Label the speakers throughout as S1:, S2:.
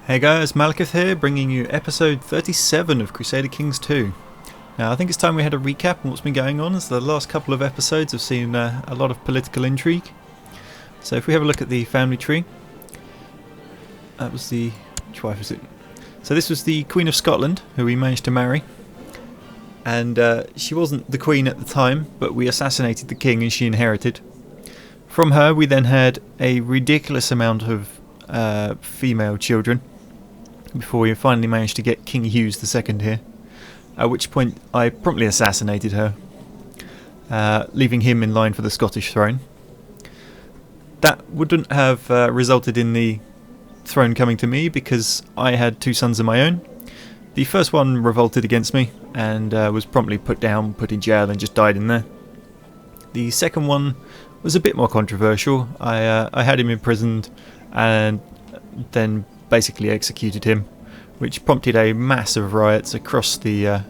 S1: Hey guys, Malakith here, bringing you episode 37 of Crusader Kings II. Now I think it's time we had a recap on what's been going on, as the last couple of episodes have seen a lot of political intrigue. So if we have a look at the family tree, that was the... which wife was it? So this was the Queen of Scotland, who we managed to marry. And she wasn't the Queen at the time, but we assassinated the King and she inherited. From her we then had a ridiculous amount of female children, before we finally managed to get King Hugh II here, at which point I promptly assassinated her, leaving him in line for the Scottish throne. That wouldn't have resulted in the throne coming to me, because I had two sons of my own. The first one revolted against me and was promptly put down, put in jail, and just died in there. The second one was a bit more controversial. I had him imprisoned and then basically executed him, which prompted a massive riots across the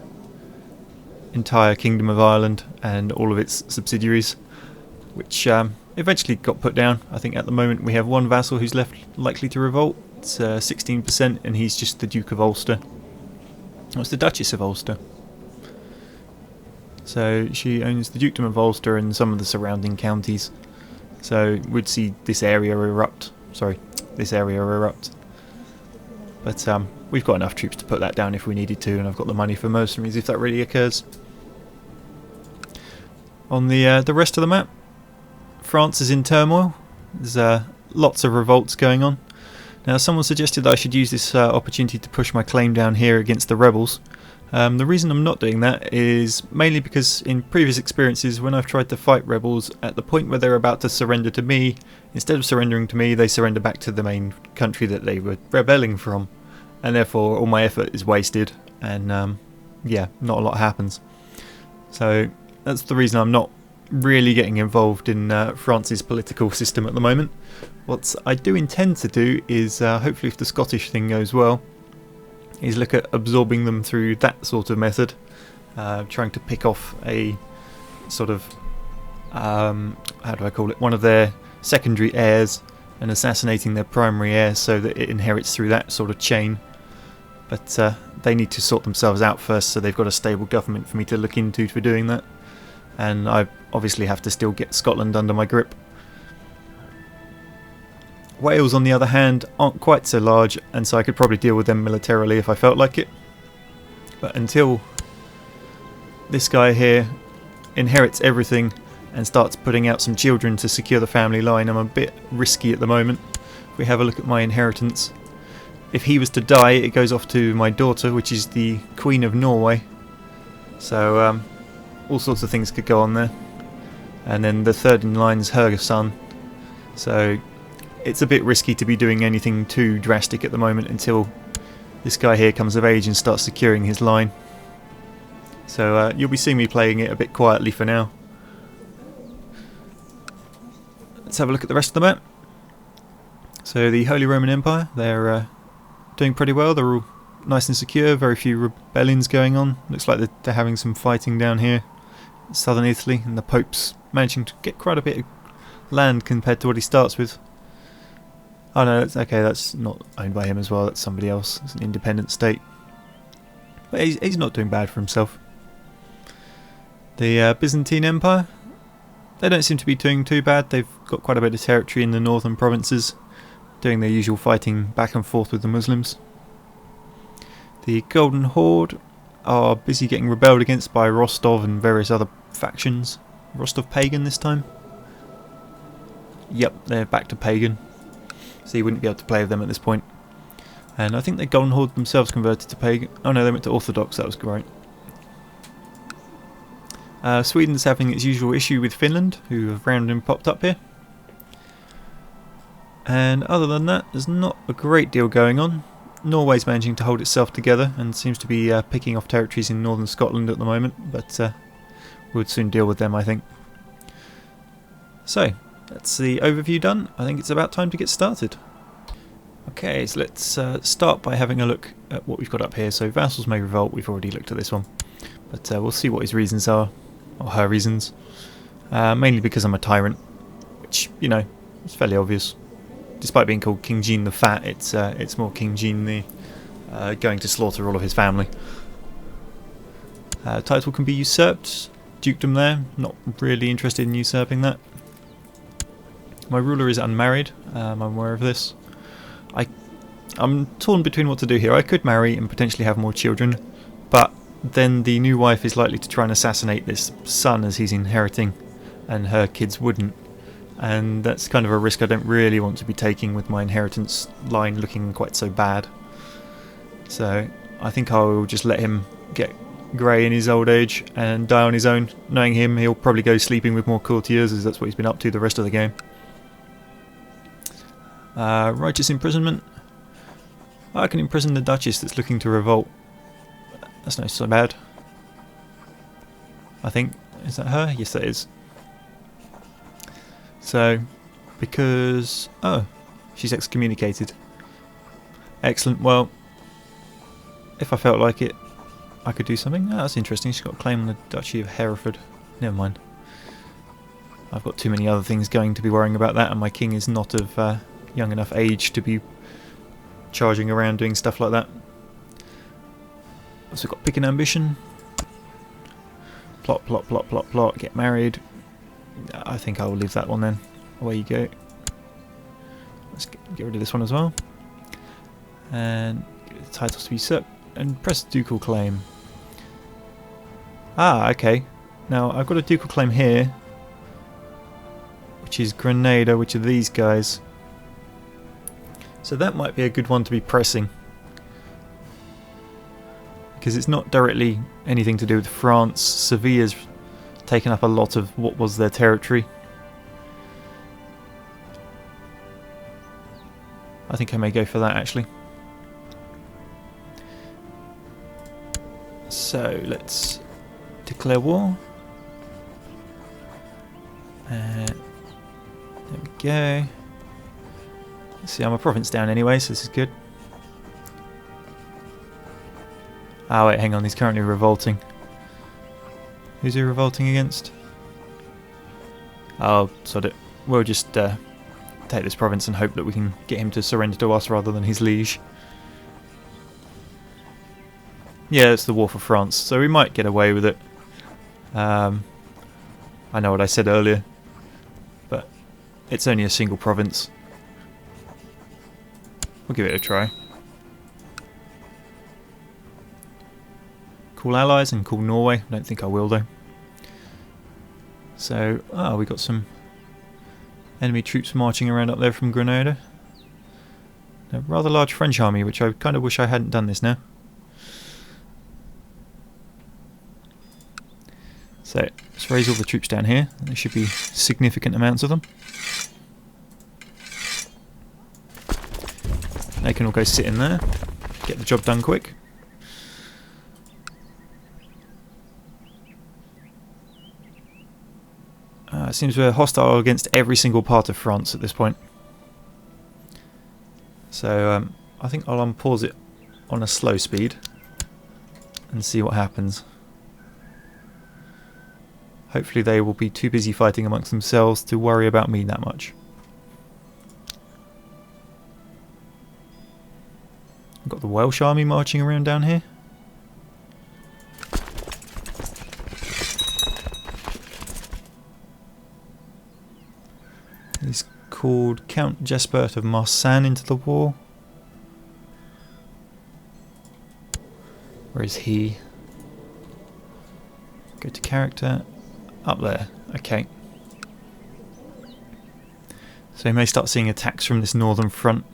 S1: entire Kingdom of Ireland and all of its subsidiaries, which eventually got put down. I think at the moment we have one vassal who's left likely to revolt. It's 16%, and he's just the Duke of Ulster. Oh, it's the Duchess of Ulster. So she owns the Dukedom of Ulster and some of the surrounding counties. So we'd see this area erupt. But we've got enough troops to put that down if we needed to, and I've got the money for mercenaries if that really occurs. On the rest of the map, France is in turmoil. There's lots of revolts going on. Now, someone suggested that I should use this opportunity to push my claim down here against the rebels. The reason I'm not doing that is mainly because in previous experiences, when I've tried to fight rebels, at the point where they're about to surrender to me, instead of surrendering to me, they surrender back to the main country that they were rebelling from, and therefore all my effort is wasted, and yeah, not a lot happens. So that's the reason I'm not really getting involved in France's political system at the moment. What I do intend to do is, hopefully if the Scottish thing goes well, is look at absorbing them through that sort of method, trying to pick off a sort of, how do I call it, one of their secondary heirs and assassinating their primary heir so that it inherits through that sort of chain. But they need to sort themselves out first, so they've got a stable government for me to look into for doing that. And I obviously have to still get Scotland under my grip. Wales, on the other hand, aren't quite so large, and so I could probably deal with them militarily if I felt like it. But until this guy here inherits everything and starts putting out some children to secure the family line, I'm a bit risky at the moment. If we have a look at my inheritance, if he was to die, it goes off to my daughter, which is the Queen of Norway. So all sorts of things could go on there. And then the third in line is her son. So it's a bit risky to be doing anything too drastic at the moment until this guy here comes of age and starts securing his line. So you'll be seeing me playing it a bit quietly for now. Let's have a look at the rest of the map. So the Holy Roman Empire, they're doing pretty well. They're all nice and secure, very few rebellions going on. Looks like they're having some fighting down here in southern Italy, and the Pope's managing to get quite a bit of land compared to what he starts with. Oh no, that's not owned by him as well, that's somebody else. It's an independent state. But he's not doing bad for himself. The Byzantine Empire, they don't seem to be doing too bad. They've got quite a bit of territory in the northern provinces, doing their usual fighting back and forth with the Muslims. The Golden Horde are busy getting rebelled against by Rostov and various other factions. Rostov Pagan this time? Yep, they're back to Pagan. So you wouldn't be able to play with them at this point. And I think the Golden Horde themselves converted to Pagan. Oh no, they went to Orthodox, that was great. Sweden's having its usual issue with Finland, who have randomly popped up here. And other than that, there's not a great deal going on. Norway's managing to hold itself together and seems to be picking off territories in northern Scotland at the moment, but we'll soon deal with them, I think. So, that's the overview done. I think it's about time to get started. Okay, so let's start by having a look at what we've got up here. So vassals may revolt, we've already looked at this one. But we'll see what his reasons are, or her reasons. Mainly because I'm a tyrant, which, you know, is fairly obvious. despite being called King Jean the Fat, it's more King Jean the going to slaughter all of his family. Title can be usurped. Dukedom there. Not really interested in usurping that. My ruler is unmarried. I'm aware of this. I'm torn between what to do here. I could marry and potentially have more children, but then the new wife is likely to try and assassinate this son as he's inheriting, and her kids wouldn't. And that's kind of a risk I don't really want to be taking with my inheritance line looking quite so bad. So I think I'll just let him get grey in his old age and die on his own. Knowing him, he'll probably go sleeping with more courtiers, as that's what he's been up to the rest of the game. Righteous imprisonment. I can imprison the Duchess that's looking to revolt. That's not so bad. I think. Is that her? Yes, that is. So, because... Oh, she's excommunicated. Excellent. Well, if I felt like it, I could do something. Oh, that's interesting. She's got a claim on the Duchy of Hereford. Never mind. I've got too many other things going to be worrying about that, and my king is not of young enough age to be charging around doing stuff like that. Also got pick an ambition. Plot, plot, plot, plot, plot. Get married. I think I will leave that one then. Away you go. Let's get rid of this one as well. And get the titles to be usurped. And press ducal claim. Ah, okay. Now I've got a ducal claim here, which is Grenada, which are these guys. So that might be a good one to be pressing, because it's not directly anything to do with France. Sevilla's taken up a lot of what was their territory. I think I may go for that actually. So let's declare war. There we go. See, I'm a province down anyway, so this is good. Ah, wait, hang on, he's currently revolting. Who's he revolting against? Oh, sod it. We'll just take this province and hope that we can get him to surrender to us rather than his liege. Yeah, it's the war for France, so we might get away with it. I know what I said earlier, but it's only a single province. We'll give it a try. Call allies and call Norway. I don't think I will though. So, we got some enemy troops marching around up there from Grenada. A rather large French army, which I kind of wish I hadn't done this now. So, let's raise all the troops down here. There should be significant amounts of them. They can all go sit in there, get the job done quick. It seems we're hostile against every single part of France at this point. So I think I'll unpause it on a slow speed and see what happens. Hopefully they will be too busy fighting amongst themselves to worry about me that much. I've got the Welsh army marching around down here. He's called Count Jesper of Marsan into the war. Where is he? Go to character. Up there. Okay. So you may start seeing attacks from this northern front.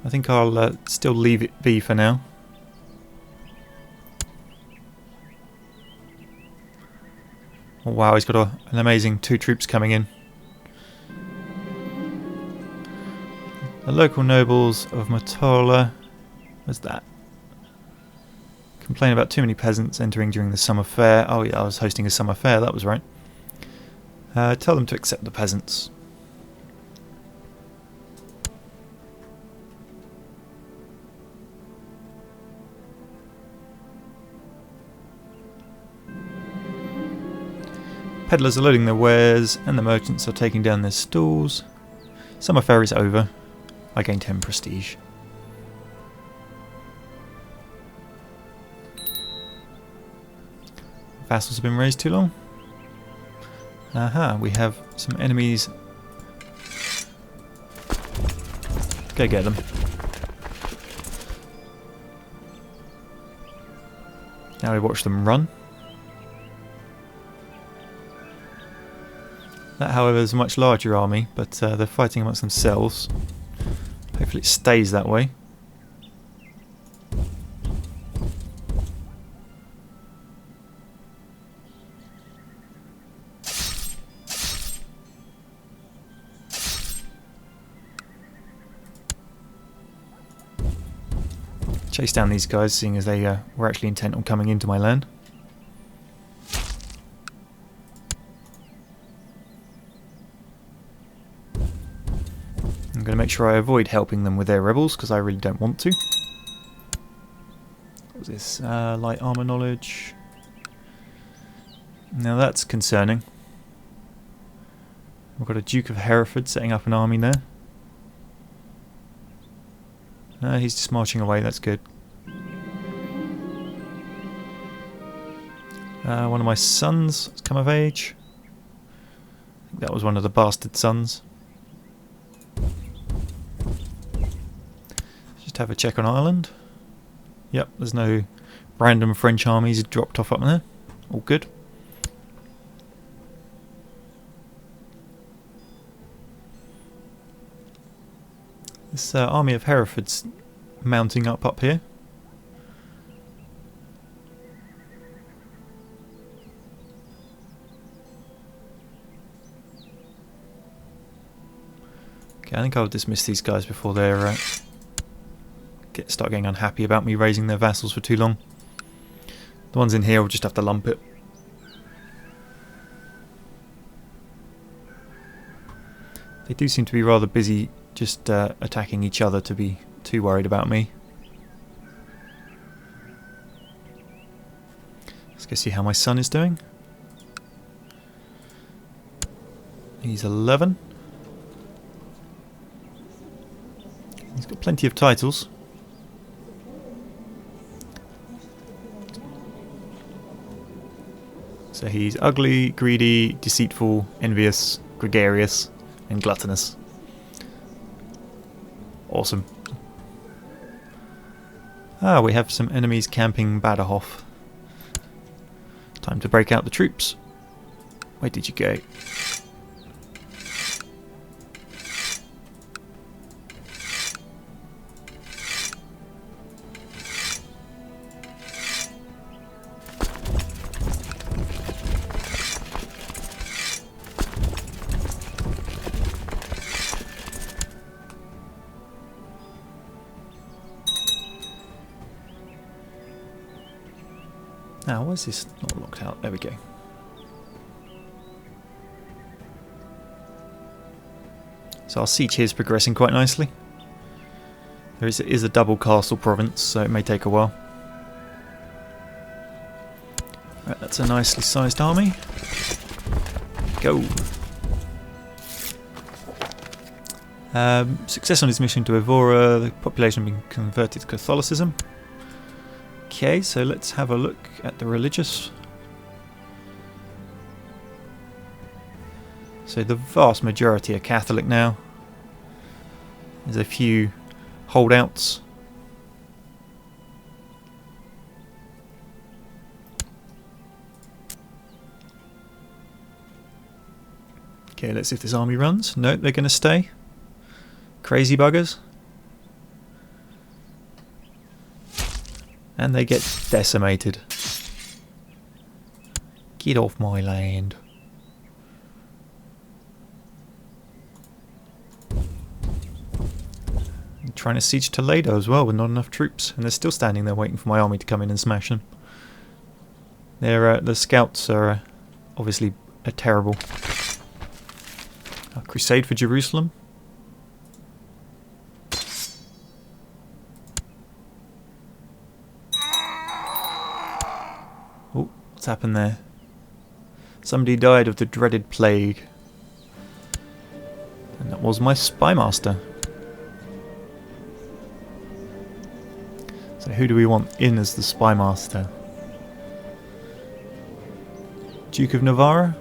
S1: I think I'll still leave it be for now. Oh wow, he's got an amazing 2 troops coming in. The local nobles of Matola. What's that? Complain about too many peasants entering during the summer fair. Oh yeah, I was hosting a summer fair, that was right. Tell them to accept the peasants. Peddlers are loading their wares and the merchants are taking down their stalls. Summer fair is over. I gain 10 prestige. Vassals have been raised too long. Aha, we have some enemies. Go get them. Now we watch them run. That, however, is a much larger army, but they're fighting amongst themselves. Hopefully it stays that way. Chase down these guys, seeing as they were actually intent on coming into my land. I'm going to make sure I avoid helping them with their rebels, because I really don't want to. What was this? Light armour knowledge. Now that's concerning. We've got a Duke of Hereford setting up an army there. He's just marching away, that's good. One of my sons has come of age. I think that was one of the bastard sons. Just have a check on Ireland. Yep, there's no random French armies dropped off up there. All good. This army of Hereford's mounting up here. Okay, I think I'll dismiss these guys before they start getting unhappy about me raising their vassals for too long. The ones in here will just have to lump it. They do seem to be rather busy just attacking each other to be too worried about me. Let's go see how my son is doing. He's 11. He's got plenty of titles. So he's ugly, greedy, deceitful, envious, gregarious, and gluttonous. Awesome. Ah, we have some enemies camping Baderhof. Time to break out the troops. Where did you go? Now, why is this not locked out? There we go. So our siege here is progressing quite nicely. There is a double castle province, so it may take a while. Right, that's a nicely sized army. Go! Success on his mission to Evora, the population being converted to Catholicism. Okay, so let's have a look at the religious. So the vast majority are Catholic now. There's a few holdouts. Okay, let's see if this army runs. No, they're going to stay. Crazy buggers. And they get decimated. Get off my land. I'm trying to siege Toledo as well with not enough troops, and they're still standing there waiting for my army to come in and smash them. The scouts are obviously terrible. A crusade for Jerusalem. Oh, what's happened there? Somebody died of the dreaded plague. And That was my spy master. So who do we want in as the spy master? Duke of Navarra?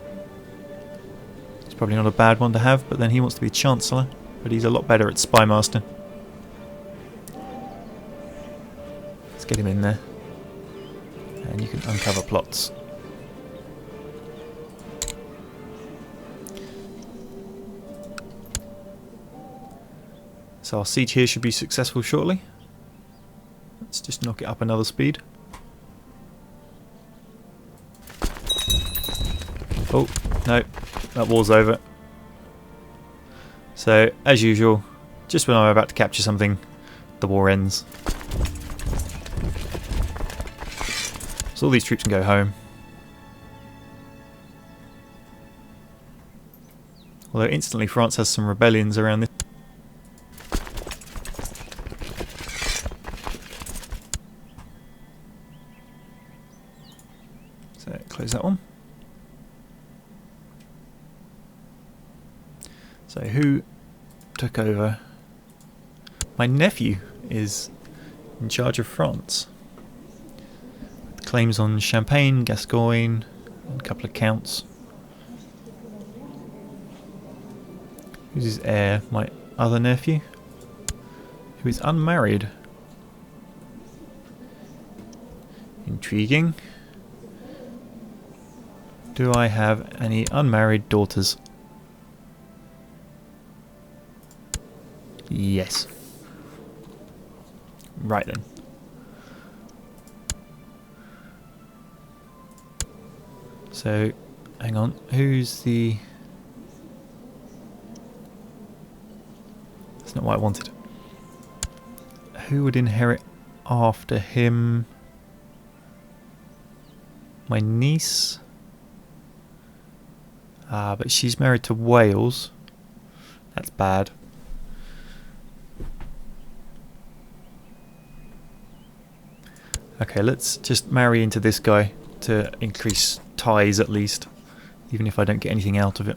S1: It's probably not a bad one to have, but then he wants to be Chancellor. But he's a lot better at spy master. Let's get him in there. And you can uncover plots. So our siege here should be successful shortly. Let's just knock it up another speed. Oh, no, that war's over. So, as usual, just when I'm about to capture something, the war ends. So all these troops can go home. Although instantly France has some rebellions around this. So, close that one. So who took over? My nephew is in charge of France. Claims on Champagne, Gascogne, and a couple of counts. Who's his heir? My other nephew, who is unmarried. Intriguing. Do I have any unmarried daughters? Yes. Right then. So, hang on. Who's the... That's not what I wanted. Who would inherit after him? My niece? Ah, but she's married to Wales. That's bad. Okay, let's just marry into this guy to increase ties at least, even if I don't get anything out of it.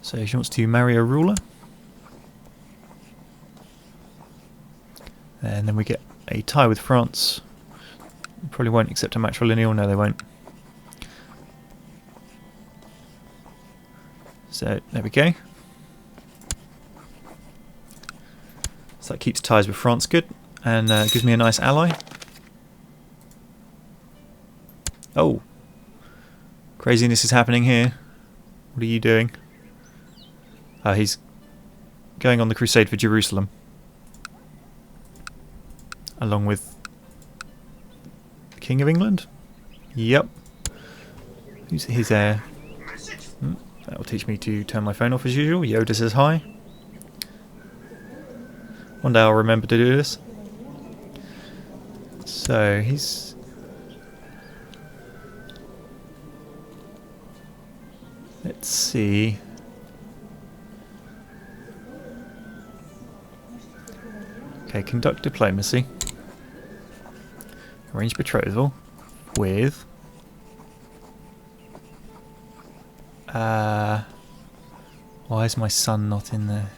S1: So she wants to marry a ruler. And then we get a tie with France. Probably won't accept a matrilineal, no they won't. So, there we go. So that keeps ties with France good, and gives me a nice ally. Oh! Craziness is happening here. What are you doing? He's going on the crusade for Jerusalem. Along with the King of England? Yep. Who's his heir? That will teach me to turn my phone off as usual. Yoda says hi. One day I'll remember to do this. So he's... Let's see. Okay, conduct diplomacy. Arrange betrothal with... why is my son not in there?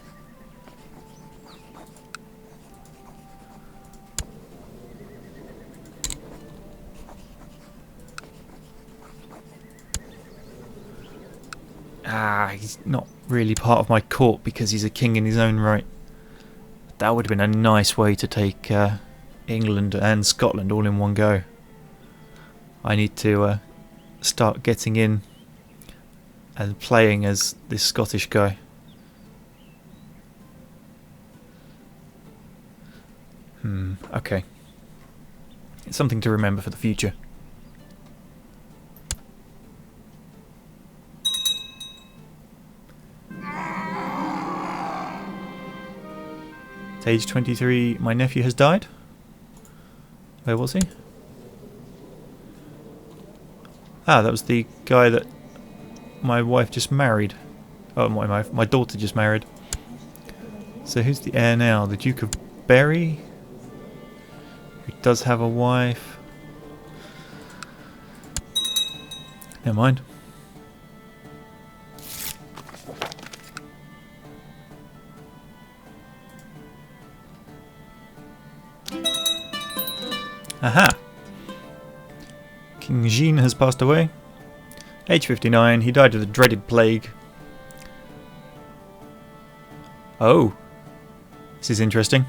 S1: He's not really part of my court because he's a king in his own right. That would have been a nice way to take England and Scotland all in one go. I need to start getting in and playing as this Scottish guy. Okay. It's something to remember for the future. At age 23, my nephew has died. Where was he? Ah, that was the guy that my wife just married. Oh, my daughter just married. So who's the heir now? The Duke of Berry? He does have a wife. Never mind. Aha! King Jean has passed away. Age 59, he died of the dreaded plague. Oh! This is interesting.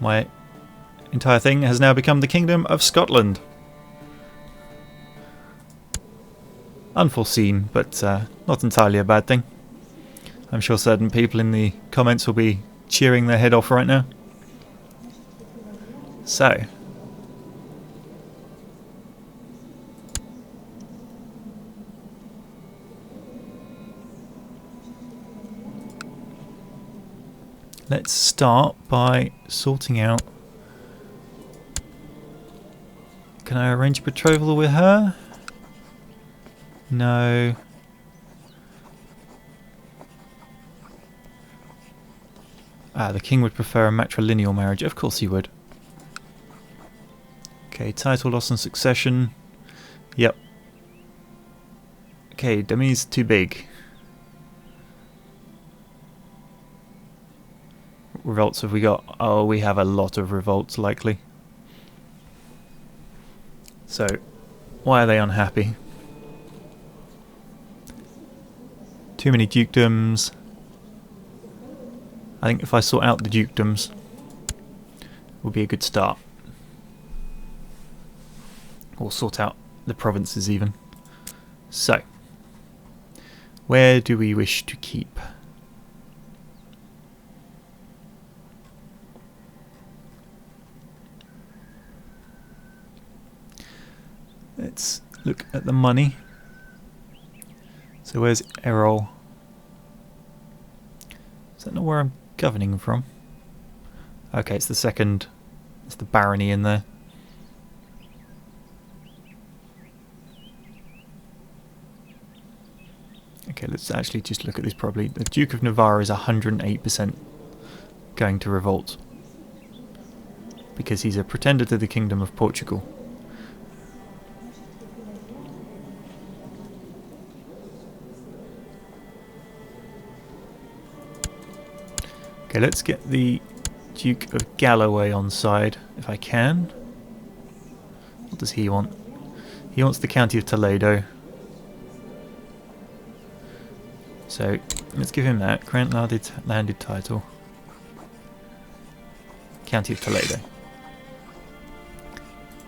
S1: My entire thing has now become the Kingdom of Scotland. Unforeseen, but not entirely a bad thing. I'm sure certain people in the comments will be cheering their head off right now. So, let's start by sorting out. Can I arrange a betrothal with her? No. The king would prefer a matrilineal marriage. Of course he would. Okay, title loss and succession. Yep. Okay, Demi's too big. What revolts have we got? Oh, we have a lot of revolts, likely. So, why are they unhappy? Too many dukedoms. I think if I sort out the dukedoms, will be a good start. Or sort out the provinces even. So, where do we wish to keep? Let's look at the money. So where's Errol? Is that not where I'm governing from? Okay, it's the second. It's the barony in there. Okay, let's actually just look at this properly. The Duke of Navarre is 108% going to revolt. Because he's a pretender to the Kingdom of Portugal. Okay, let's get the Duke of Galloway on side, if I can. What does he want? He wants the County of Toledo. So, let's give him that. Grant landed title. County of Toledo.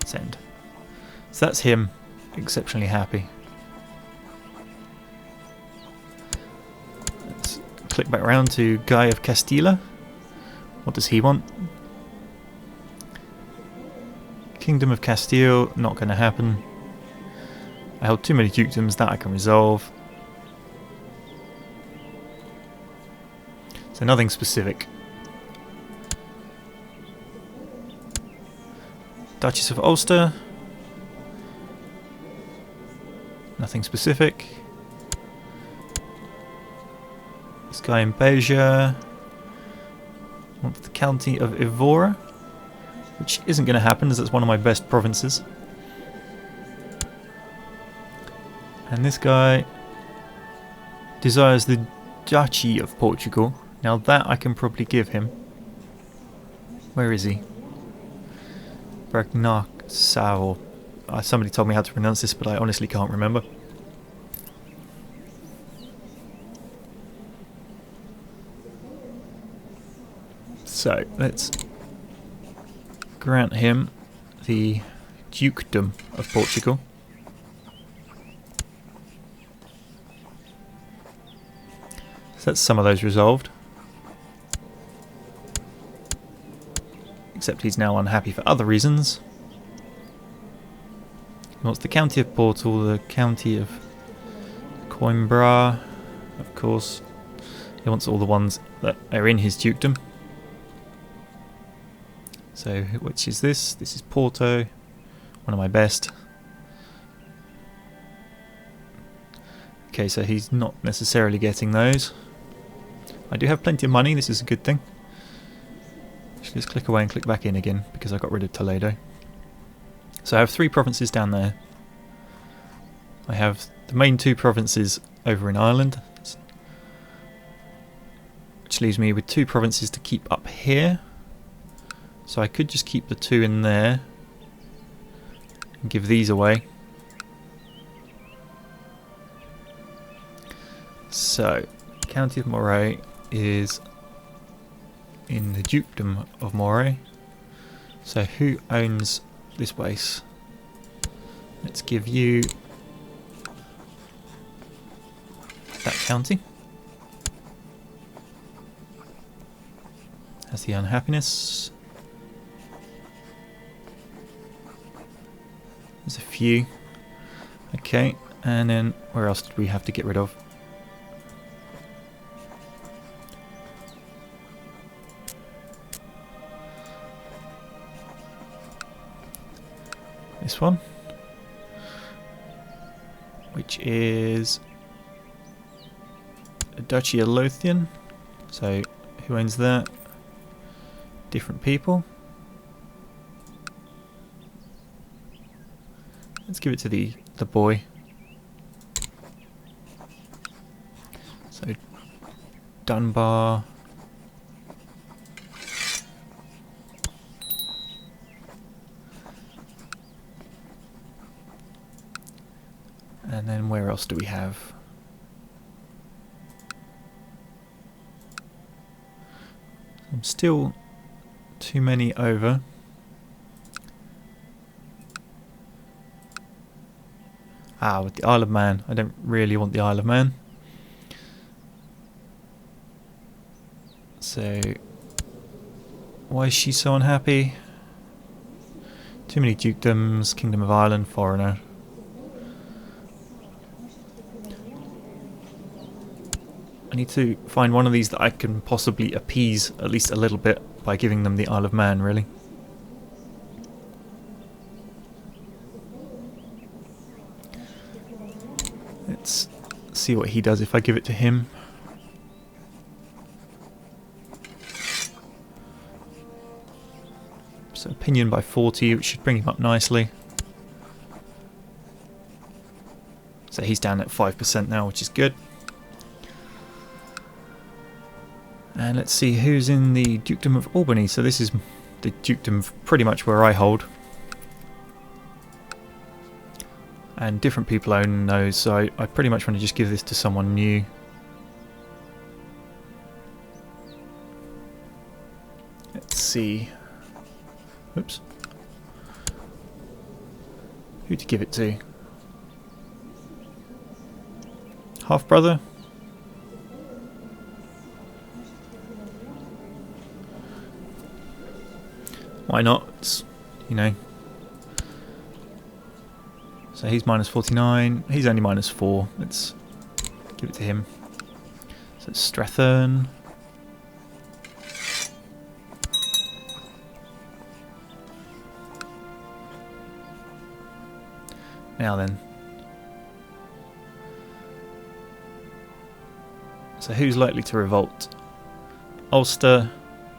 S1: Send. So that's him. Exceptionally happy. Let's click back around to Guy of Castilla. What does he want? Kingdom of Castile, not going to happen. I held too many dukedoms, that I can resolve. So nothing specific. Duchess of Ulster. Nothing specific. This guy in Beja wants the County of Evora, which isn't going to happen as it's one of my best provinces. And this guy desires the Duchy of Portugal. Now that I can probably give him. Where is he? Bergnac-Sao. Somebody told me how to pronounce this, but I honestly can't remember. So, let's grant him the Dukedom of Portugal. So that's some of those resolved. Except he's now unhappy for other reasons. He wants the County of Portal, the County of Coimbra, of course. He wants all the ones that are in his dukedom. So, which is this? This is Porto, one of my best. Okay, so he's not necessarily getting those. I do have plenty of money, this is a good thing. Just click away and click back in again because I got rid of Toledo. So I have 3 provinces down there. I have the main 2 provinces over in Ireland, which leaves me with 2 provinces to keep up here. So I could just keep the 2 in there and give these away. So, County of Moray is in the Dukedom of Moray. So who owns this base? Let's give you that county. Has the unhappiness. There's a few. Okay, and then where else did we have to get rid of? This one, which is a Duchy of Lothian. So who owns that? Different people. Let's give it to the boy. So Dunbar. And then where else do we have? I'm still too many over. With the Isle of Man. I don't really want the Isle of Man. So, why is she so unhappy? Too many dukedoms, Kingdom of Ireland, foreigner. I need to find one of these that I can possibly appease at least a little bit by giving them the Isle of Man, really. Let's see what he does if I give it to him. So opinion by 40, which should bring him up nicely. So he's down at 5% now, which is good. And let's see who's in the Dukedom of Albany. So this is the Dukedom of pretty much where I hold. And different people own those, so I pretty much want to just give this to someone new. Let's see. Oops. Who to give it to? Half brother? Why not? It's, you know. So he's minus 49. He's only minus 4. Let's give it to him. So it's Strathern. Now then. So who's likely to revolt? Ulster,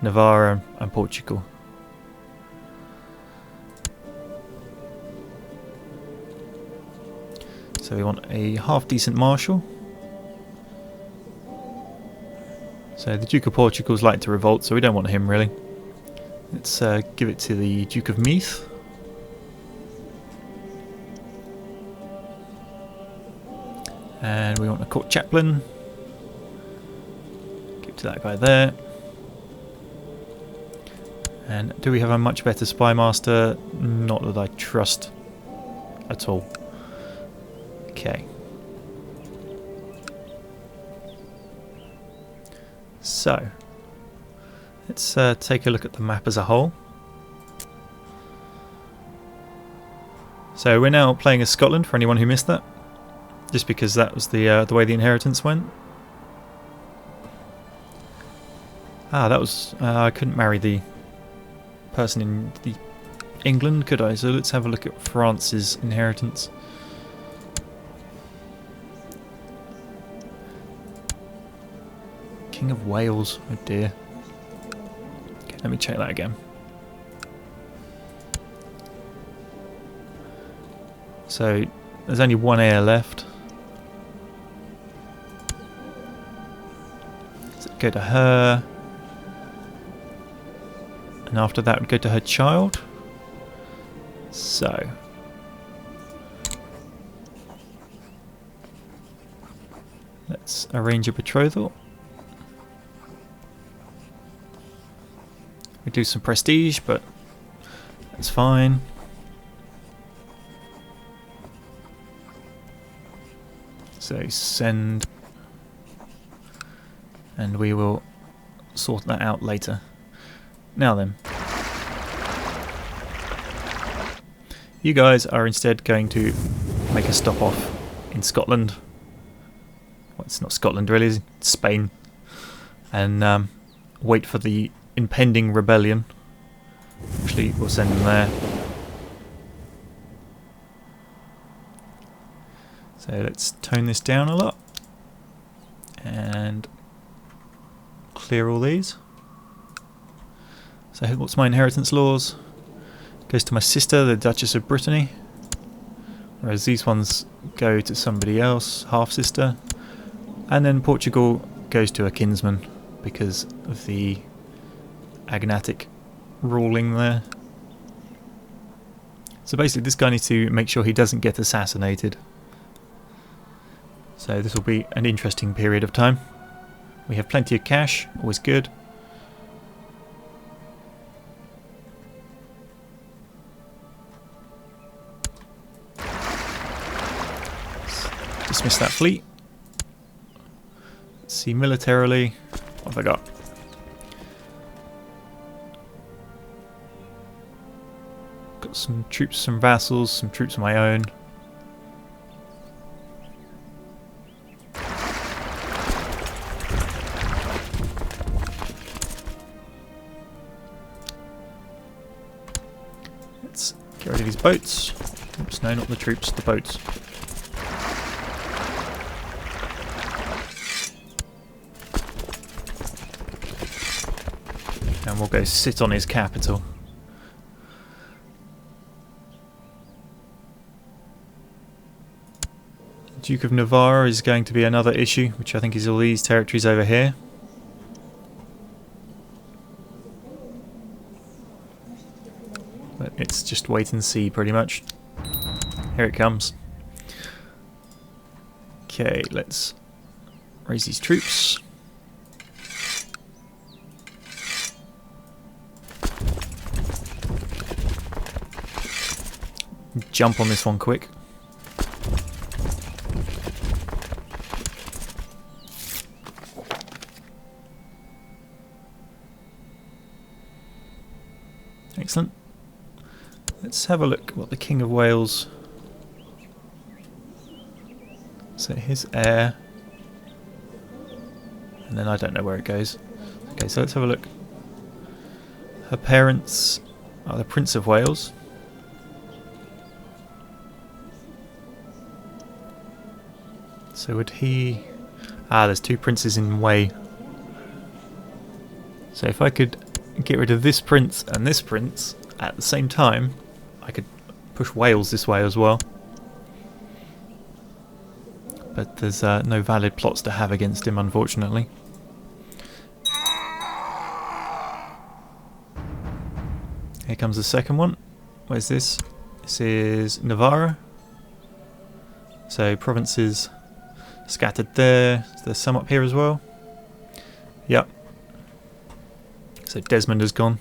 S1: Navarra and Portugal. So we want a half-decent marshal. So the Duke of Portugal's like to revolt, so we don't want him really. Let's give it to the Duke of Meath. And we want a court chaplain. Give it to that guy there. And do we have a much better spy master? Not that I trust at all. Okay. So, let's take a look at the map as a whole. So we're now playing as Scotland, for anyone who missed that. Just because that was the way the inheritance went. That was... I couldn't marry the person in the England, could I? So let's have a look at France's inheritance. King of Wales, oh dear. Okay, Let me check that again. So there's only one heir left. So go to her. And after that would go to her child. So let's arrange a betrothal. We do some prestige, but that's fine. So send, and we will sort that out later. Now then, you guys are instead going to make a stop off in Scotland. Well, it's not Scotland really, it's Spain. And wait for the impending rebellion. Actually, we'll send them there. So let's tone this down a lot and clear all these. So what's my inheritance laws? Goes to my sister, the Duchess of Brittany, whereas these ones go to somebody else, half sister, and then Portugal goes to a kinsman because of the agnatic ruling there. So basically this guy needs to make sure he doesn't get assassinated. So this will be an interesting period of time. We have plenty of cash, always good. Dismiss that fleet. Let's see militarily. What have I got? Got some troops, some vassals, some troops of my own. Let's get rid of these boats. Oops, no, not the troops, the boats. And we'll go sit on his capital. Duke of Navarre is going to be another issue, which I think is all these territories over here. But it's just wait and see pretty much. Here it comes. Okay, let's raise these troops. Jump on this one quick. Excellent. Let's have a look what the King of Wales. So his heir. And then I don't know where it goes. Okay, so let's have a look. Her parents are the Prince of Wales. So would he... Ah, there's two princes in way. So if I could get rid of this prince and this prince at the same time, I could push Wales this way as well. But there's no valid plots to have against him, unfortunately. Here comes the second one. Where's this? This is Navarra. So provinces scattered there. There's some up here as well. Yep. So Desmond has gone.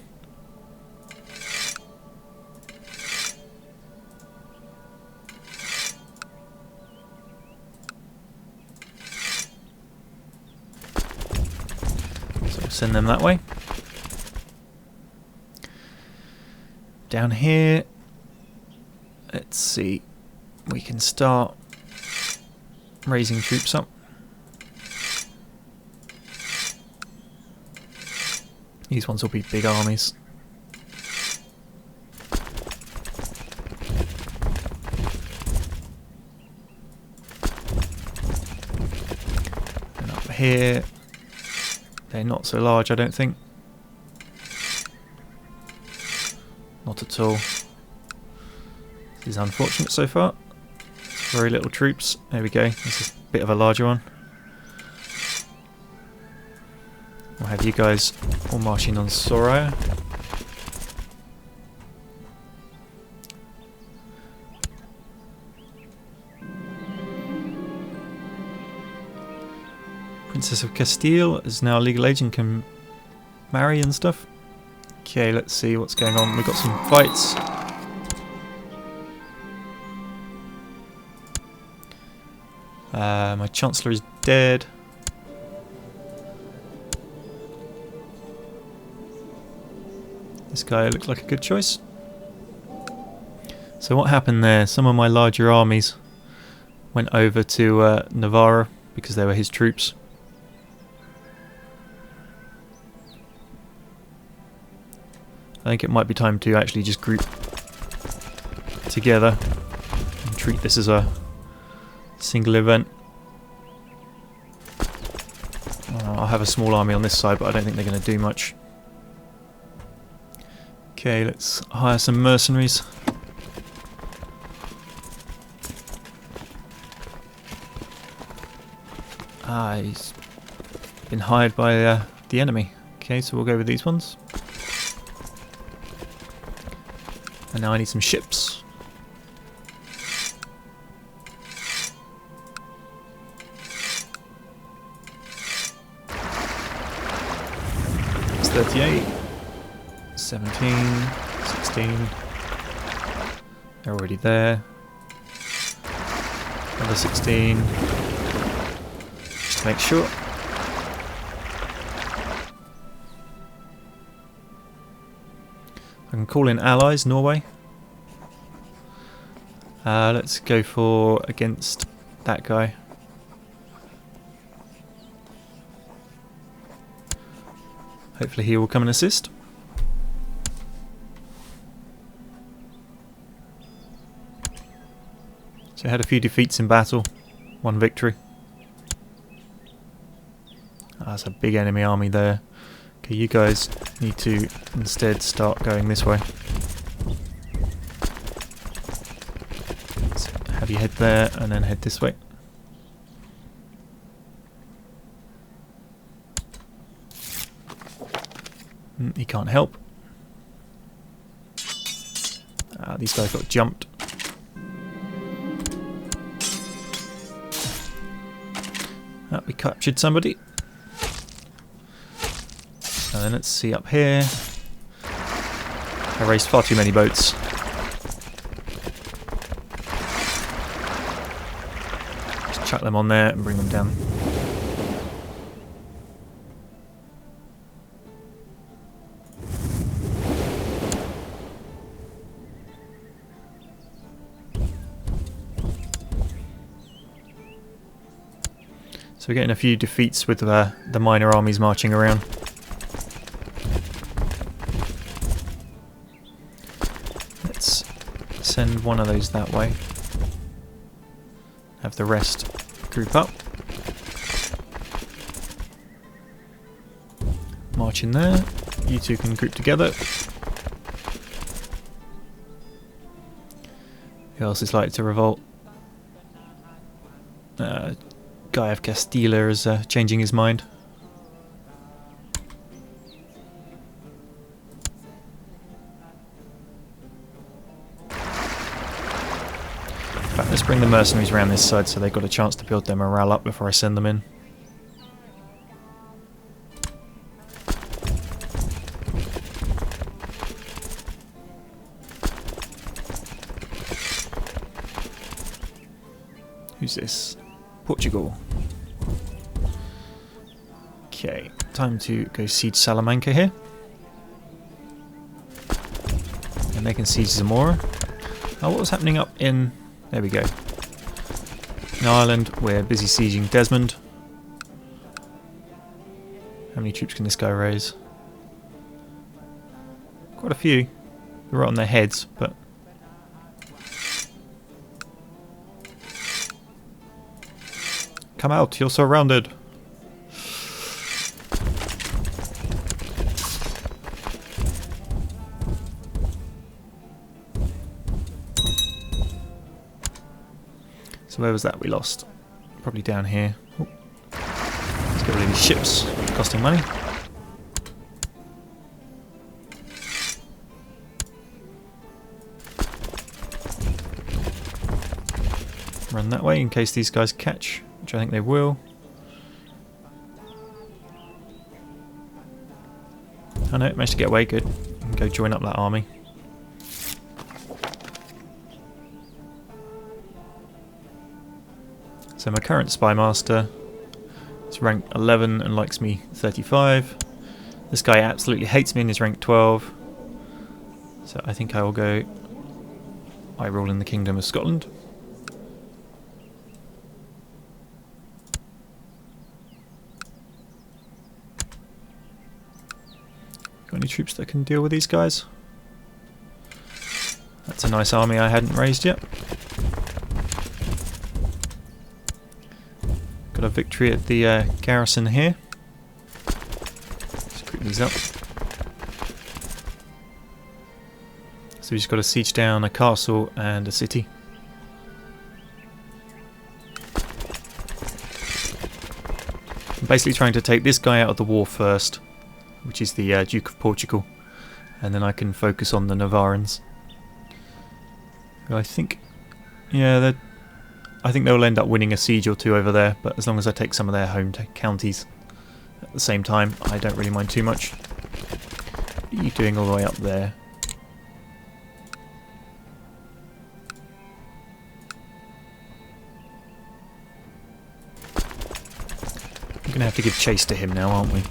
S1: So send them that way. Down here, let's see. We can start raising troops up. These ones will be big armies. And up here, they're not so large, I don't think. Not at all. This is unfortunate so far. Very little troops. There we go. This is a bit of a larger one. We'll have you guys all marching on Soraya. Princess of Castile is now a legal age and can marry and stuff. Okay, let's see what's going on. We've got some fights. My Chancellor is dead. This guy looks like a good choice. So what happened there? Some of my larger armies went over to Navarra because they were his troops. I think it might be time to actually just group together and treat this as a single event. I'll have a small army on this side, but I don't think they're going to do much. Okay, let's hire some mercenaries. He's been hired by the enemy. Okay, so we'll go with these ones. And now I need some ships. It's 38, 17, 16. They're already there. Another 16. Just to make sure. I can call in allies, Norway. Let's go for against that guy. Hopefully he will come and assist. So I had a few defeats in battle, one victory. That's a big enemy army there. Okay, you guys need to instead start going this way. So have you head there and then head this way. He can't help. These guys got jumped. We captured somebody. And then let's see up here. I raced far too many boats. Just chuck them on there and bring them down. So we're getting a few defeats with the minor armies marching around. Let's send one of those that way. Have the rest group up. March in there. You two can group together. Who else is likely to revolt? Guy of Castilla is changing his mind. In fact, let's bring the mercenaries around this side so they've got a chance to build their morale up before I send them in. Who's this? Portugal. Okay, time to go siege Salamanca here. And they can siege Zamora. Oh, what was happening up in... There we go. In Ireland, we're busy sieging Desmond. How many troops can this guy raise? Quite a few. They're right on their heads, but... Come out, you're surrounded. So where was that we lost? Probably down here. Oh. Let's get rid of these ships, costing money. Run that way in case these guys catch, which I think they will. Oh no, managed to get away, good. And go join up that army. So my current spy master is rank 11 and likes me 35. This guy absolutely hates me and is rank 12. So I think I will go... I rule in the Kingdom of Scotland. Got any troops that can deal with these guys? That's a nice army I hadn't raised yet. Got a victory at the garrison here. Let's quick these up. So we just got to siege down a castle and a city. I'm basically trying to take this guy out of the war first, which is the Duke of Portugal, and then I can focus on the Navarrans. I think, yeah, I think they'll end up winning a siege or two over there, but as long as I take some of their home counties at the same time, I don't really mind too much. What are you doing all the way up there? We're going to have to give chase to him now, aren't we?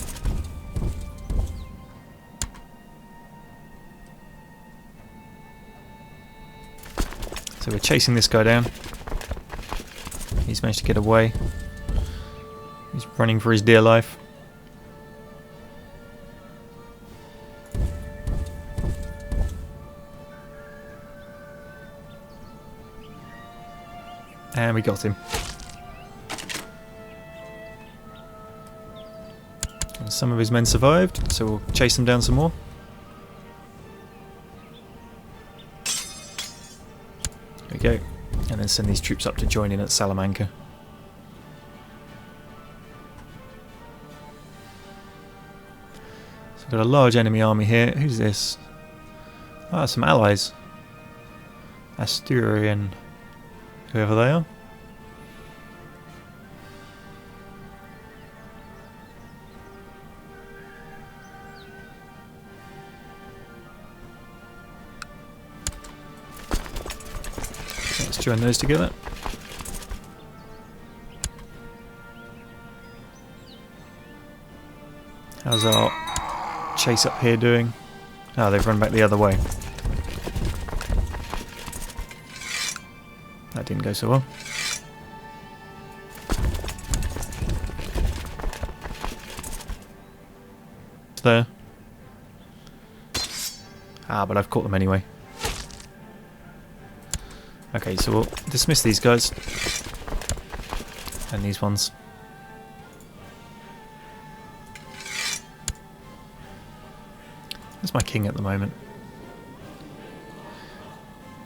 S1: So we're chasing this guy down. He's managed to get away. He's running for his dear life. And we got him. And some of his men survived, so we'll chase them down some more. There we go. And then send these troops up to join in at Salamanca. So we've got a large enemy army here. Who's this? Ah, some allies. Asturian, whoever they are. Let's join those together. How's our chase up here doing? Oh, they've run back the other way. That didn't go so well. There. Ah, but I've caught them anyway. Okay, so we'll dismiss these guys. And these ones. Where's my king at the moment?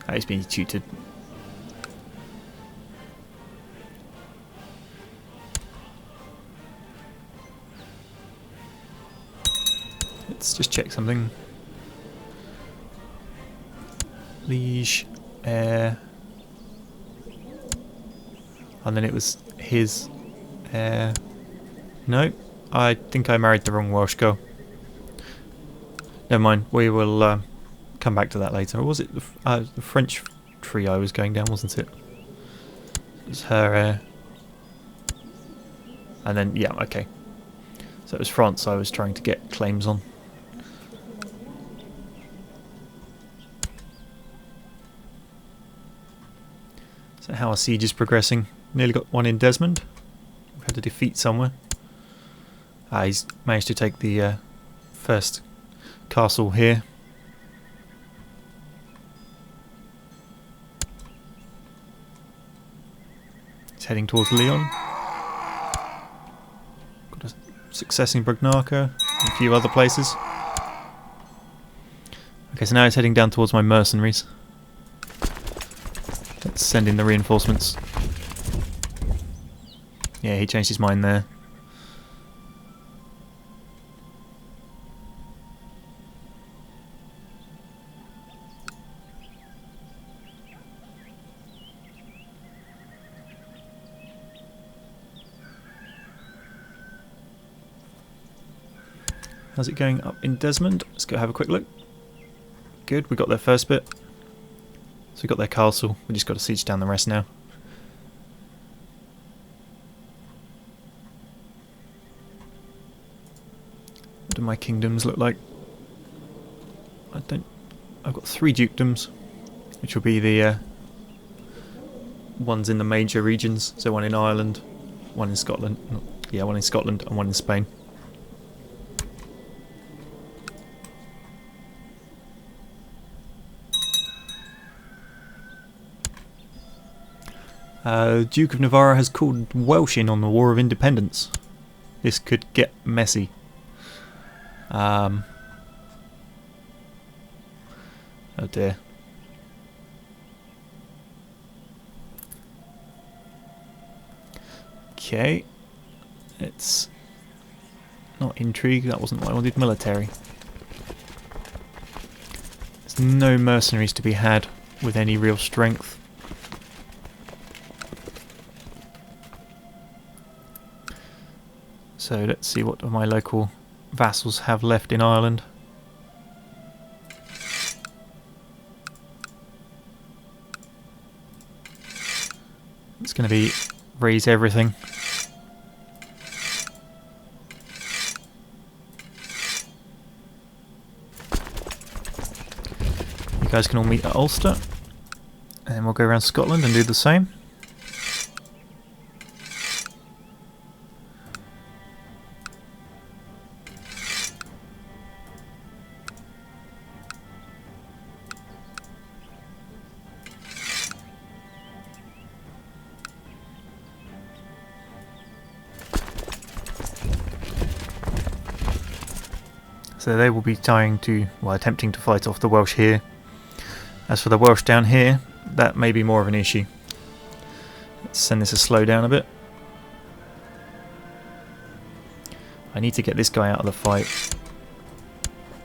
S1: Ah, he's being tutored. Let's just check something. Liege, heir. And then it was his heir. No, I think I married the wrong Welsh girl. Never mind, we will come back to that later. Or was it the French tree I was going down, wasn't it? It was her heir. And then, yeah, okay. So it was France I was trying to get claims on. So how our siege is progressing. Nearly got one in Desmond. We've had to defeat somewhere. Ah, he's managed to take the first castle here. He's heading towards Lyon. Got a success in Brugnarca and a few other places. Okay, so now he's heading down towards my mercenaries. Let's send in the reinforcements. Yeah, he changed his mind there. How's it going up in Desmond? Let's go have a quick look. Good, we got their first bit. So we got their castle. We just got to siege down the rest now. What do my kingdoms look like? I've got 3 dukedoms, which will be the ones in the major regions. So one in Ireland, one in Scotland. Yeah, one in Scotland and one in Spain. Duke of Navarra has called Welsh in on the War of Independence. This could get messy. Oh dear. Okay. It's not intrigue, that wasn't what I wanted. Military. There's no mercenaries to be had with any real strength. So let's see what my local vassals have left in Ireland. It's going to be raise everything. You guys can all meet at Ulster, and we'll go around Scotland and do the same. So they will be attempting to fight off the Welsh here. As for the Welsh down here, that may be more of an issue. Let's send this to slow down a bit. I need to get this guy out of the fight.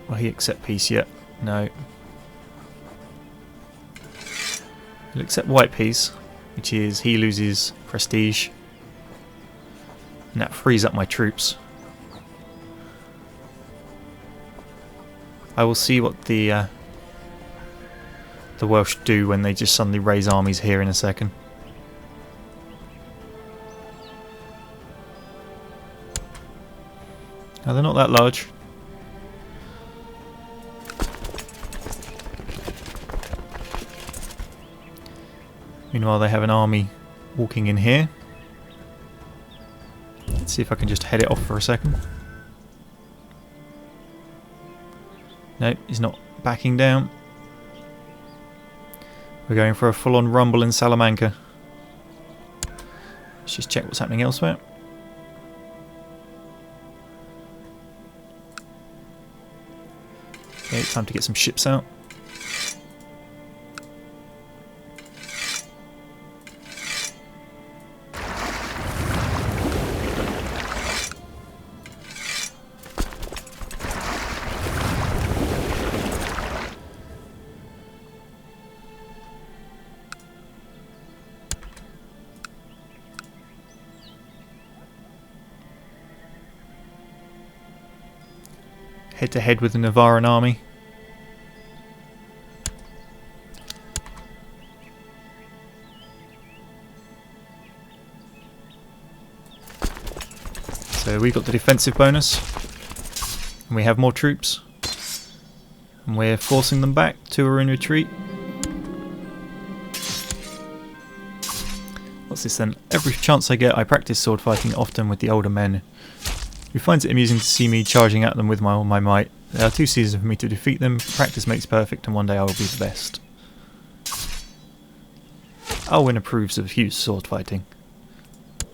S1: Will he accept peace yet? No. He'll accept white peace, which is he loses prestige. And that frees up my troops. I will see what the Welsh do when they just suddenly raise armies here in a second. Now they're not that large. Meanwhile they have an army walking in here. Let's see if I can just head it off for a second. No, he's not backing down. We're going for a full-on rumble in Salamanca. Let's just check what's happening elsewhere. Okay, time to get some ships out. Head to head with the Navarran army. So we got the defensive bonus, and we have more troops, and we're forcing them back. 2 are in retreat. What's this then? Every chance I get I practice sword fighting, often with the older men, who finds it amusing to see me charging at them with all my might. There are 2 seasons for me to defeat them. Practice makes perfect, and one day I will be the best. Alwyn approves of Hugh's sword fighting.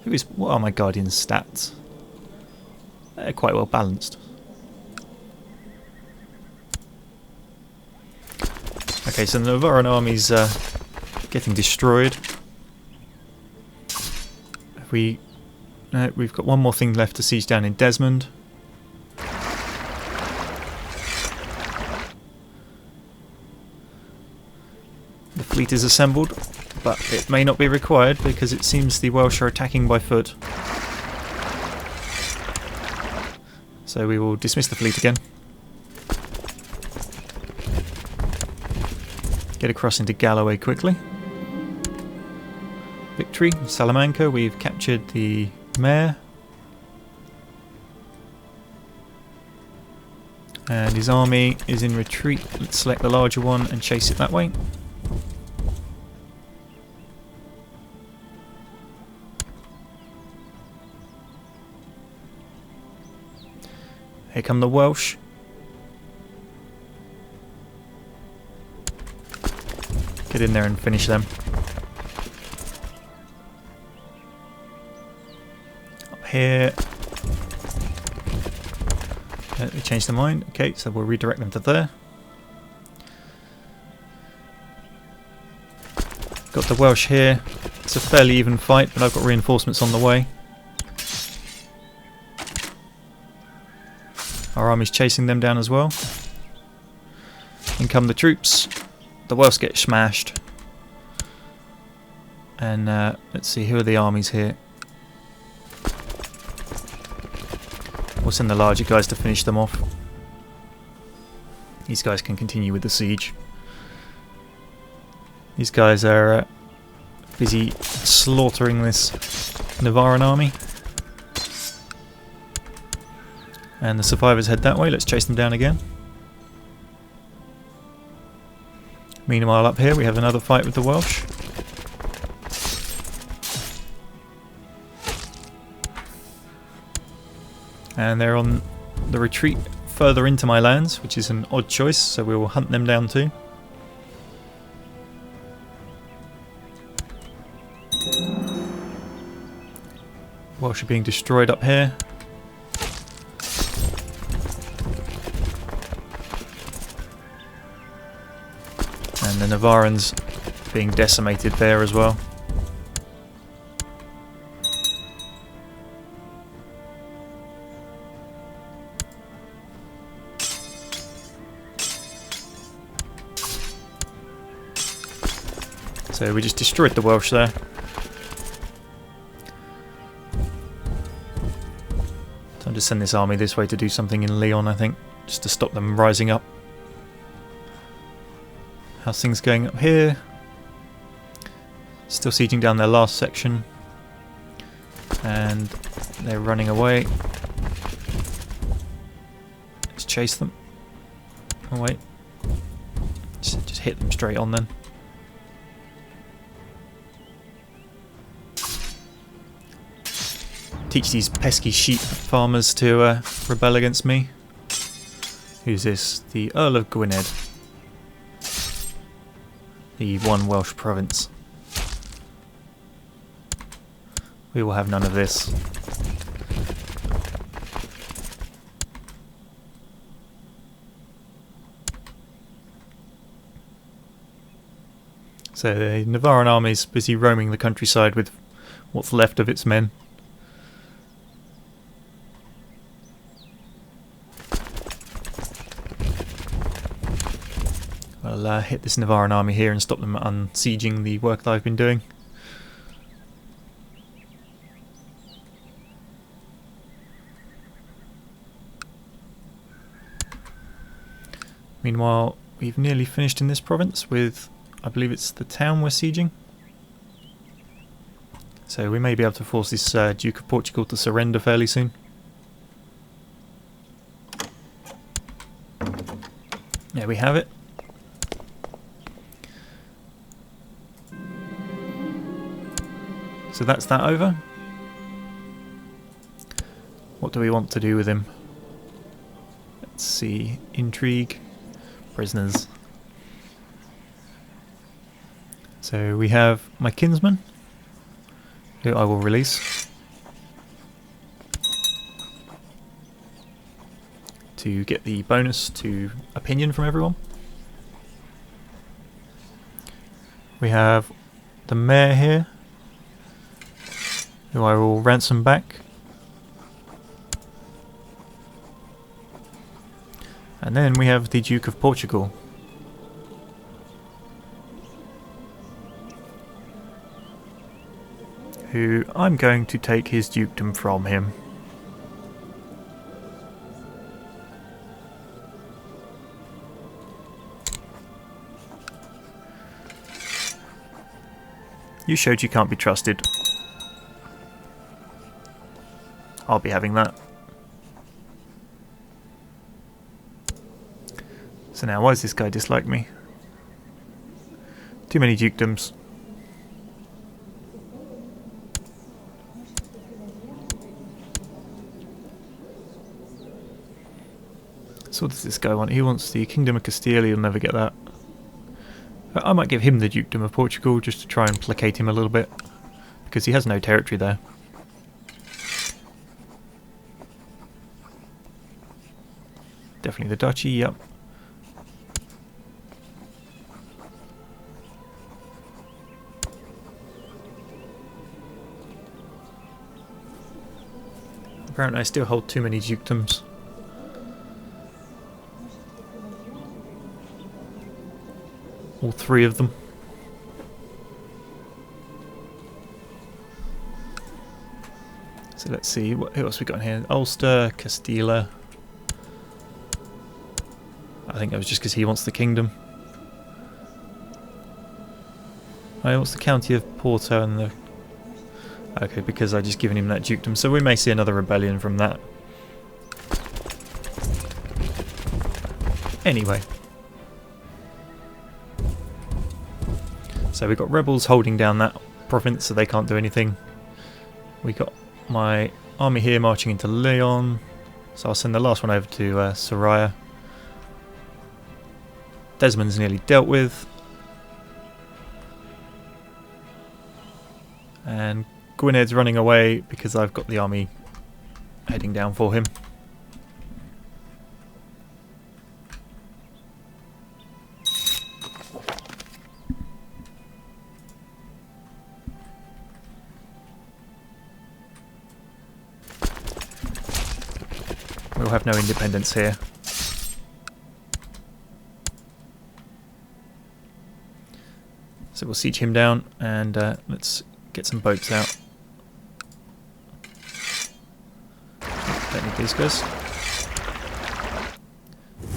S1: What are my guardian's stats? They're quite well balanced. Okay, so the Navarran army's getting destroyed. If we we've got one more thing left to siege down in Desmond. The fleet is assembled, but it may not be required because it seems the Welsh are attacking by foot. So we will dismiss the fleet again. Get across into Galloway quickly. Victory, Salamanca, we've captured the mayor. And his army is in retreat. Let's select the larger one and chase it that way. Here come the Welsh. Get in there and finish them. Up here. They changed their mind. Okay, so we'll redirect them to there. Got the Welsh here. It's a fairly even fight, but I've got reinforcements on the way. Our army's chasing them down as well. In come the troops. The Welsh get smashed. And let's see, who are the armies here? We'll send the larger guys to finish them off. These guys can continue with the siege. These guys are busy slaughtering this Navarran army. And the survivors head that way. Let's chase them down again. Meanwhile up here we have another fight with the Welsh. And they're on the retreat further into my lands, which is an odd choice, so we will hunt them down too. Welsh are being destroyed up here. And the Navarrans being decimated there as well. So we just destroyed the Welsh there. Time to send this army this way to do something in Leon, I think, just to stop them rising up. How's things going up here? Still sieging down their last section. And they're running away. Let's chase them. Oh wait. Just hit them straight on then. Teach these pesky sheep farmers to rebel against me. Who's this? The Earl of Gwynedd. The one Welsh province. We will have none of this. So the Navarran army is busy roaming the countryside with what's left of its men. I'll hit this Navarran army here and stop them unsieging the work that I've been doing. Meanwhile, we've nearly finished in this province with, I believe it's the town we're sieging. So we may be able to force this Duke of Portugal to surrender fairly soon. There we have it. So that's that over. What do we want to do with him? Let's see. Intrigue. Prisoners. So we have my kinsman, who I will release to get the bonus to opinion from everyone. We have the mayor here, who I will ransom back. And then we have the Duke of Portugal, who I'm going to take his dukedom from him. You showed you can't be trusted. I'll be having that. So now, why does this guy dislike me? Too many dukedoms. So what does this guy want? He wants the Kingdom of Castile. He'll never get that. I might give him the Dukedom of Portugal just to try and placate him a little bit, because he has no territory there. Definitely the Duchy, yep. Apparently I still hold too many dukedoms. All three of them. So let's see, what else we got in here? Ulster, Castilla. I think that was just because he wants the kingdom. Oh, he wants the county of Porto and the... Okay, because I just given him that dukedom. So we may see another rebellion from that. Anyway. So we've got rebels holding down that province, so they can't do anything. We got my army here marching into Leon, so I'll send the last one over to Soraya. Desmond's nearly dealt with, and Gwyned's running away because I've got the army heading down for him. We'll have no independence here. So we'll siege him down, and let's get some boats out. Don't need these guys.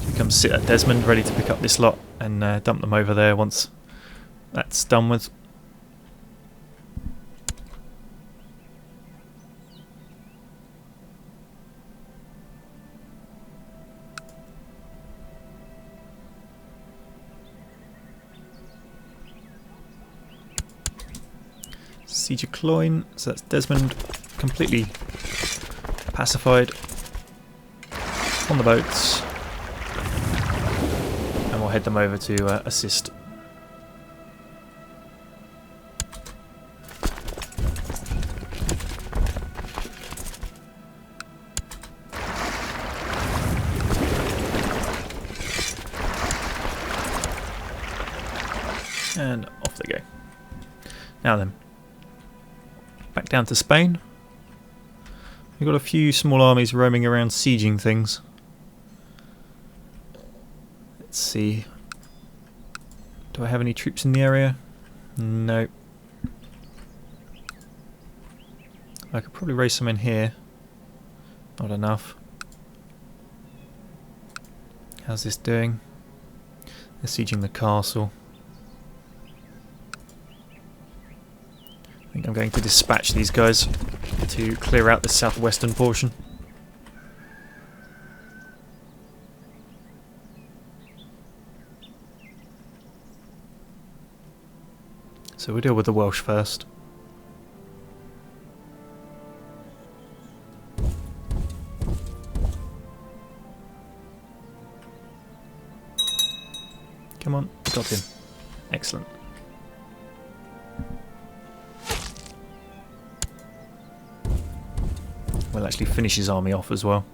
S1: You come sit at Desmond, ready to pick up this lot and dump them over there once that's done with. Siege of Cloyne, so that's Desmond completely pacified on the boats, and we'll head them over to assist. And off they go. Now then, back down to Spain. We've got a few small armies roaming around sieging things. Let's see. Do I have any troops in the area? No. I could probably raise some in here. Not enough. How's this doing? They're sieging the castle. I think I'm going to dispatch these guys to clear out the southwestern portion. So we'll deal with the Welsh first. Come on, got him. Excellent. We'll actually finish his army off as well.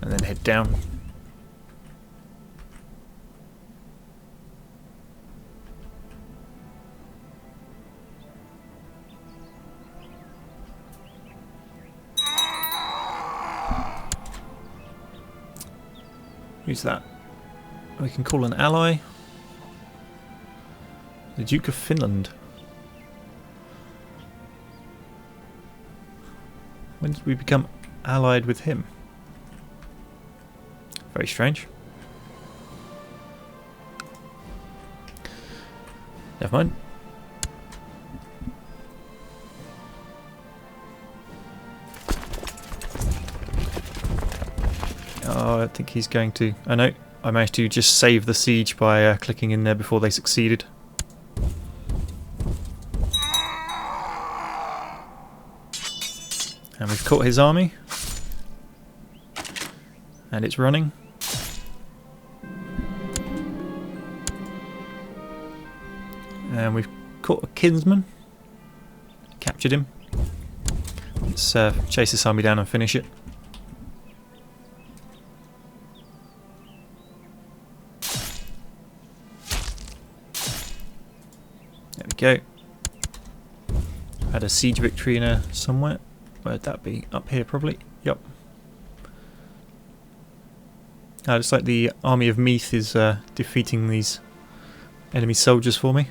S1: And then head down. Who's that? We can call an ally. The Duke of Finland. When did we become allied with him? Very strange. Never mind. Oh, I think he's going to... Oh no, I managed to just save the siege by clicking in there before they succeeded. And we've caught his army. And it's running. And we've caught a kinsman. Captured him. Let's chase this army down and finish it. There we go. Had a siege victory in somewhere. Where'd that be? Up here probably. Yep. Looks like the army of Meath is defeating these enemy soldiers for me.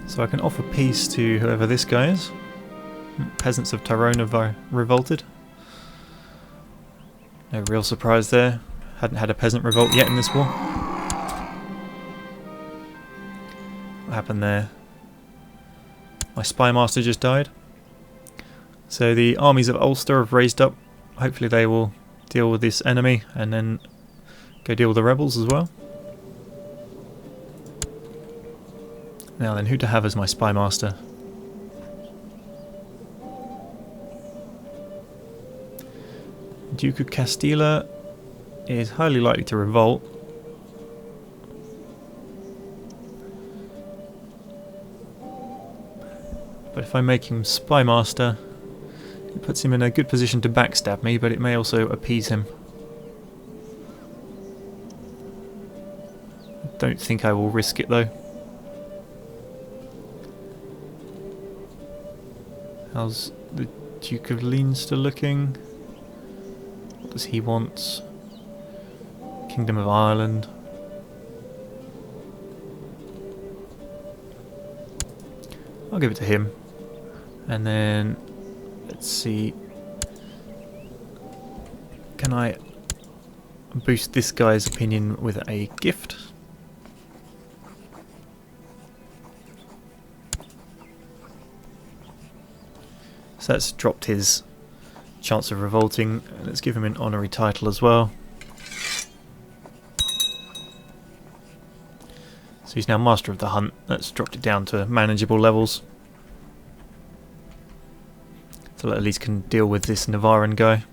S1: So I can offer peace to whoever this guy is. Peasants of Tyrone have revolted. No real surprise there. Hadn't had a peasant revolt yet in this war. What happened there? My spy master just died. So the armies of Ulster have raised up. Hopefully they will deal with this enemy and then go deal with the rebels as well. Now then, who to have as my spy master? Duke of Castilla is highly likely to revolt. But if I make him spy master, it puts him in a good position to backstab me, but it may also appease him. I don't think I will risk it though. How's the Duke of Leinster looking? What does he want? Kingdom of Ireland. I'll give it to him. And then, let's see. Can I boost this guy's opinion with a gift? So that's dropped his chance of revolting. Let's give him an honorary title as well. So he's now Master of the Hunt. That's dropped it down to manageable levels. So that at least can deal with this Navaran guy.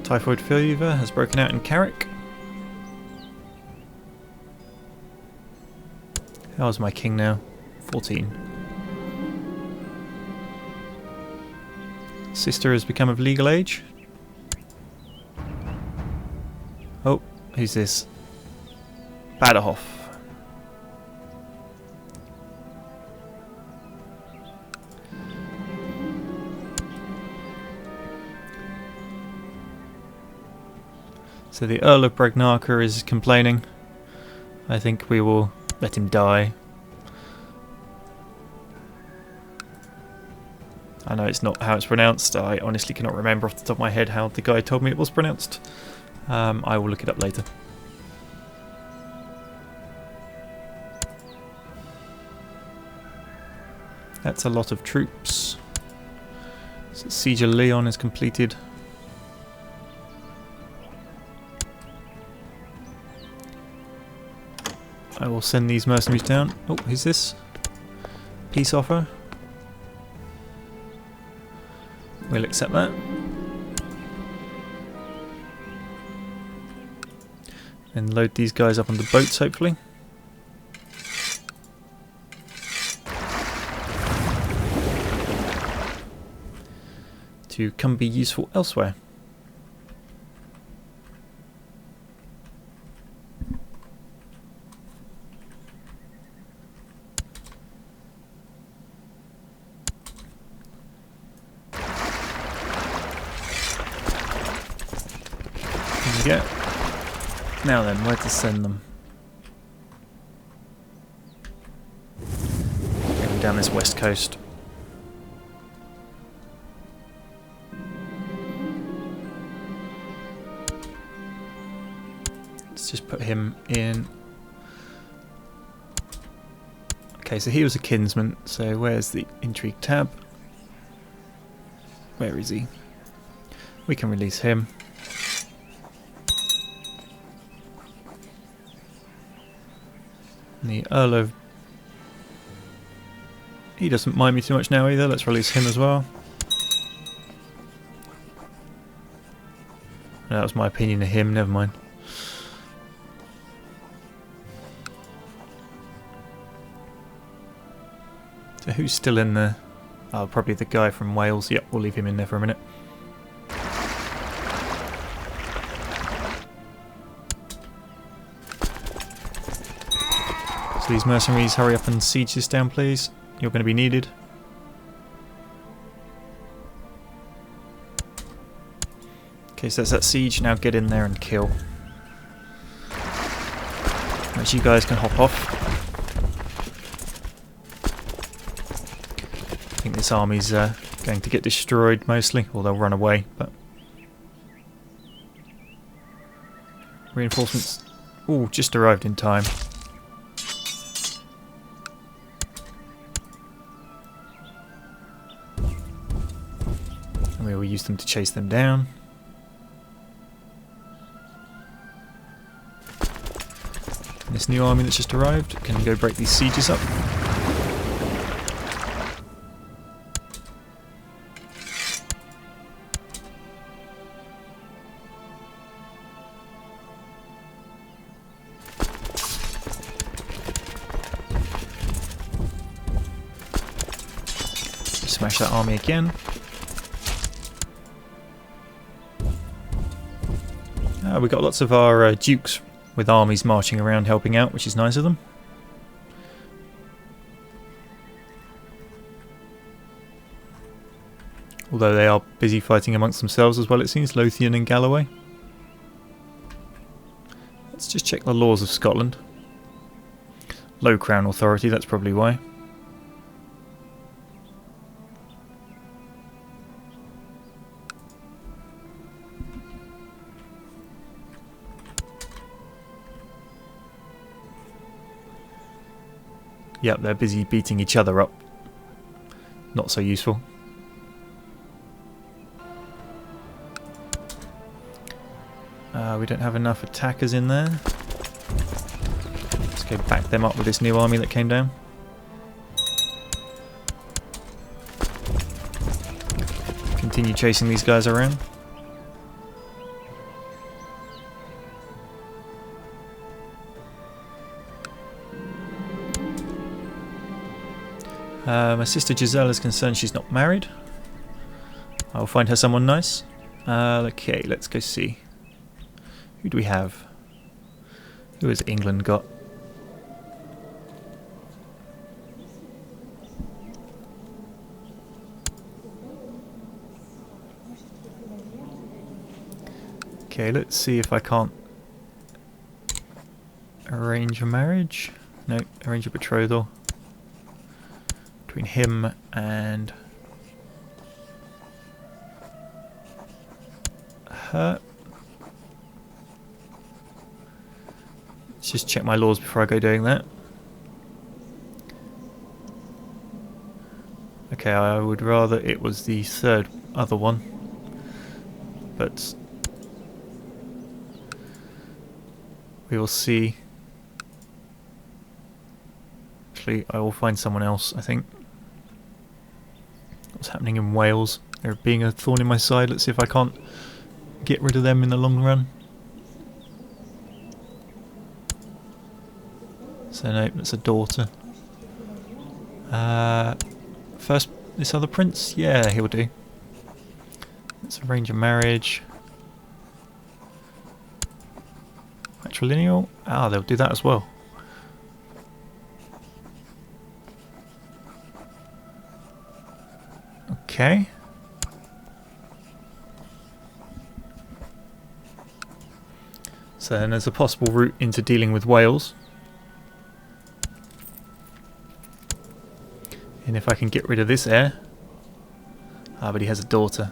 S1: Typhoid fever has broken out in Carrick. How's my king now? 14. Sister has become of legal age. Oh, who's this? Baderhoff. So the Earl of Bragnarca is complaining. I think we will let him die. I know it's not how it's pronounced. I honestly cannot remember off the top of my head how the guy told me it was pronounced. I will look it up later. That's a lot of troops. So Siege of Leon is completed. I will send these mercenaries down. Oh, who's this? Peace offer. We'll accept that. And load these guys up onto boats, hopefully. To come be useful elsewhere. There we go. Now then, where to send them? Going down this west coast. Let's just put him in. Okay, so he was a kinsman, so where's the intrigue tab? Where is he? We can release him. The Earl of... He doesn't mind me too much now either. Let's release him as well. That was my opinion of him, never mind. So who's still in there? Oh, probably the guy from Wales. Yep, we'll leave him in there for a minute. So these mercenaries, hurry up and siege this down, please. You're going to be needed. Okay, so that's that siege. Now get in there and kill. Right, you guys can hop off. I think this army's going to get destroyed mostly, or they'll run away, but... Reinforcements... Ooh, just arrived in time. And we will use them to chase them down. And this new army that's just arrived can go break these sieges up. Smash that army again. We've got lots of our dukes with armies marching around helping out, which is nice of them. Although they are busy fighting amongst themselves as well, it seems, Lothian and Galloway. Let's just check the laws of Scotland. Low Crown authority, that's probably why. Yep, they're busy beating each other up. Not so useful. We don't have enough attackers in there. Let's go back them up with this new army that came down. Continue chasing these guys around. My sister Giselle is concerned she's not married. I'll find her someone nice. Okay, let's go see. Who do we have? Who has England got? Okay, let's see if I can't arrange a marriage. No, arrange a betrothal between him and her. Let's just check my laws before I go doing that. Okay, I would rather it was the third other one, but we will see. Actually, I will find someone else, I think. What's happening in Wales? They're being a thorn in my side. Let's see if I can't get rid of them in the long run. So no, that's a daughter. First, this other prince? Yeah, he'll do. Let's arrange a marriage. Matrilineal? Ah, they'll do that as well. Okay. So then there's a possible route into dealing with Wales. And if I can get rid of this heir. Ah, but he has a daughter.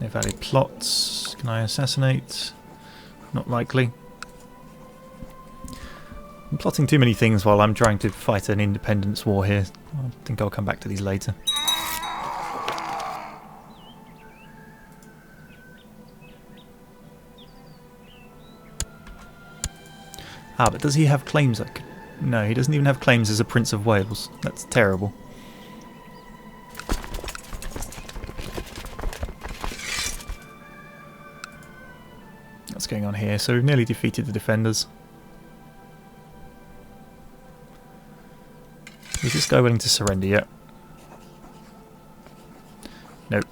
S1: No valid plots. Can I assassinate? Not likely. I'm plotting too many things while I'm trying to fight an independence war here. I think I'll come back to these later. Ah, but does he have claims? No, he doesn't even have claims as a Prince of Wales. That's terrible. What's going on here? So we've nearly defeated the defenders. Is this guy willing to surrender yet? Nope.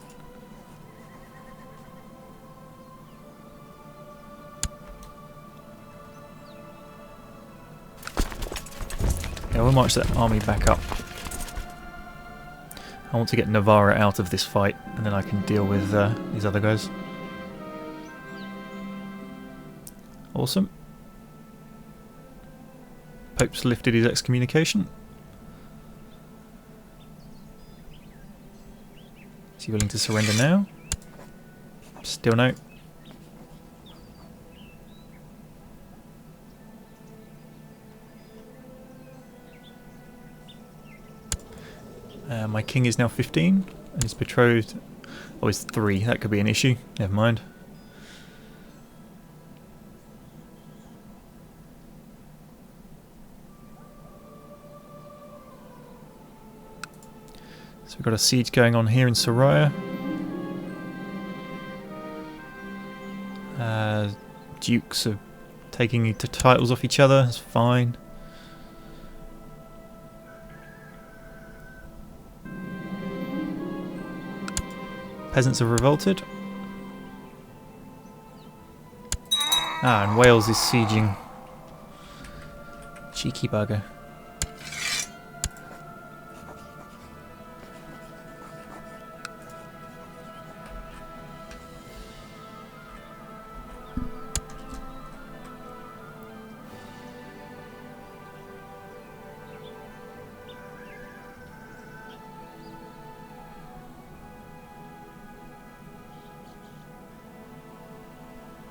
S1: Yeah, we'll march that army back up. I want to get Navarra out of this fight, and then I can deal with these other guys. Awesome. Pope's lifted his excommunication. Is he willing to surrender now? Still no. My king is now 15, and his betrothed... Oh, he's 3. That could be an issue. Never mind. So we've got a siege going on here in Soraya. Dukes are taking titles off each other. That's fine. Peasants have revolted. Ah, and Wales is sieging. Cheeky bugger.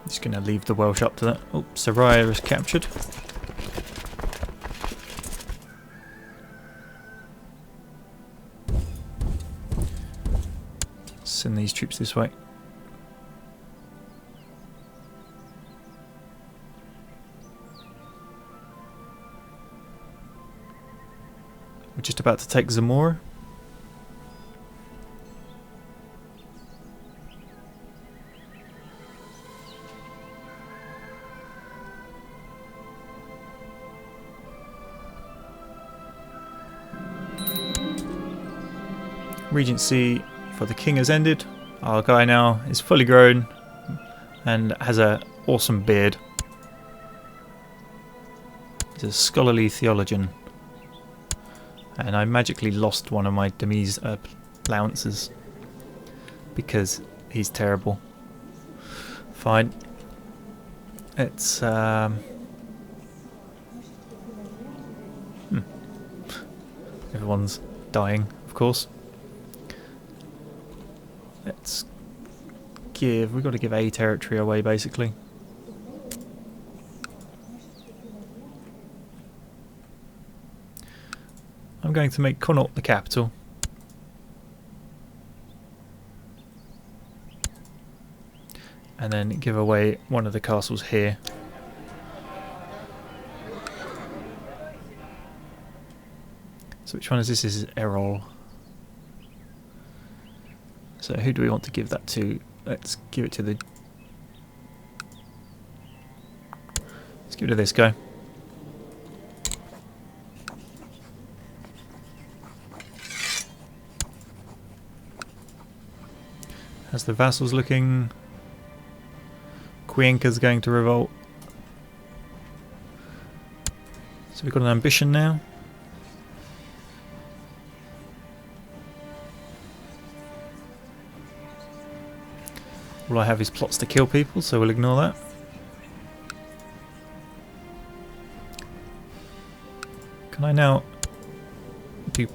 S1: Just going to leave the Welsh up to that. Oh, Soraya is captured. Send these troops this way. We're just about to take Zamora. Regency for the king has ended. Our guy now is fully grown and has an awesome beard. He's a scholarly theologian. And I magically lost one of my Demise allowances because he's terrible. Fine. It's everyone's dying, of course. Let's we've got to give a territory away basically. I'm going to make Connaught the capital. And then give away one of the castles here. So which one is this? This is Errol. So who do we want to give that to? Let's give it to the... Let's give it to this guy. How's the vassals looking? Cuenca's going to revolt. So we've got an ambition now. All I have is plots to kill people, so we'll ignore that. Can I now do...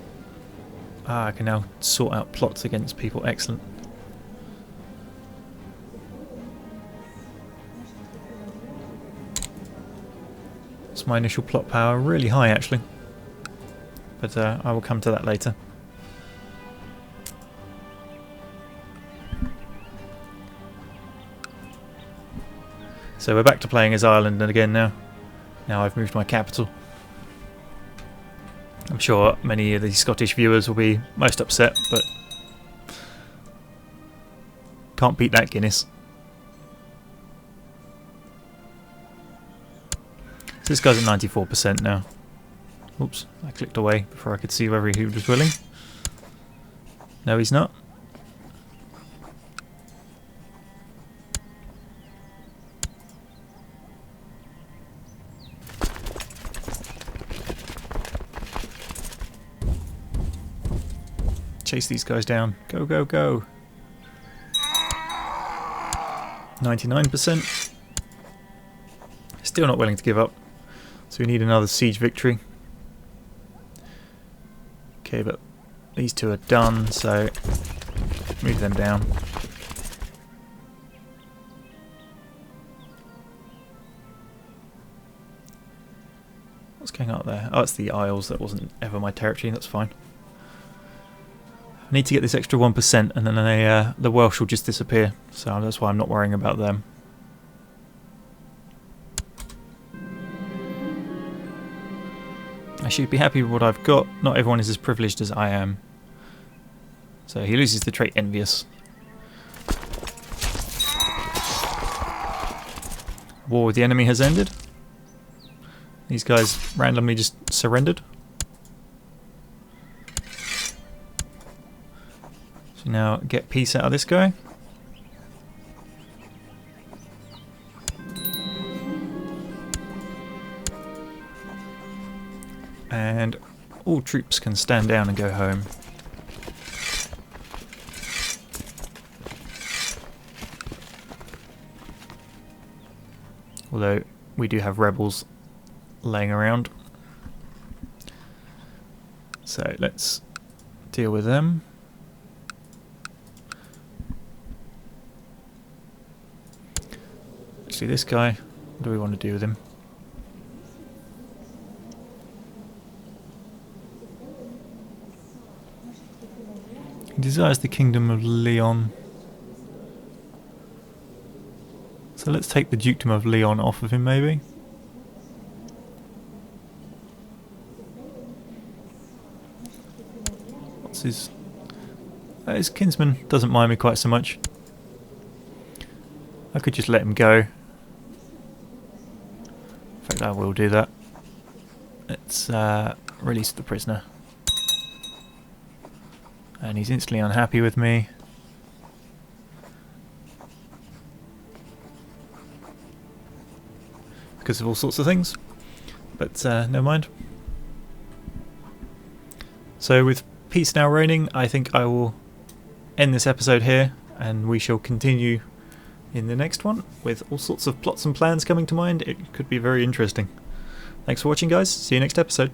S1: I can now sort out plots against people. Excellent. It's my initial plot power. Really high, actually. But I will come to that later. So we're back to playing as Ireland again now. Now I've moved my capital. I'm sure many of the Scottish viewers will be most upset, but can't beat that Guinness. So this guy's at 94% now. Oops, I clicked away before I could see whether he was willing. No, he's not. Chase these guys down. Go, go, go. 99%. Still not willing to give up. So we need another siege victory. Okay, but these two are done, so move them down. What's going on there? Oh, it's the Isles. That wasn't ever my territory. That's fine. I need to get this extra 1% and then the Welsh will just disappear, so that's why I'm not worrying about them. I should be happy with what I've got. Not everyone is as privileged as I am. So he loses the trait Envious. War with the enemy has ended. These guys randomly just surrendered. So now get peace out of this guy. And all troops can stand down and go home. Although we do have rebels laying around. So let's deal with them. Actually, this guy, what do we want to do with him? He desires the kingdom of Leon. So let's take the dukedom of Leon off of him, maybe. What's his... his kinsman doesn't mind me quite so much. I could just let him go. In fact, I will do that. Let's release the prisoner. And he's instantly unhappy with me. Because of all sorts of things. But never mind. So with peace now reigning, I think I will end this episode here. And we shall continue in the next one with all sorts of plots and plans coming to mind. It could be very interesting. Thanks for watching, guys. See you next episode.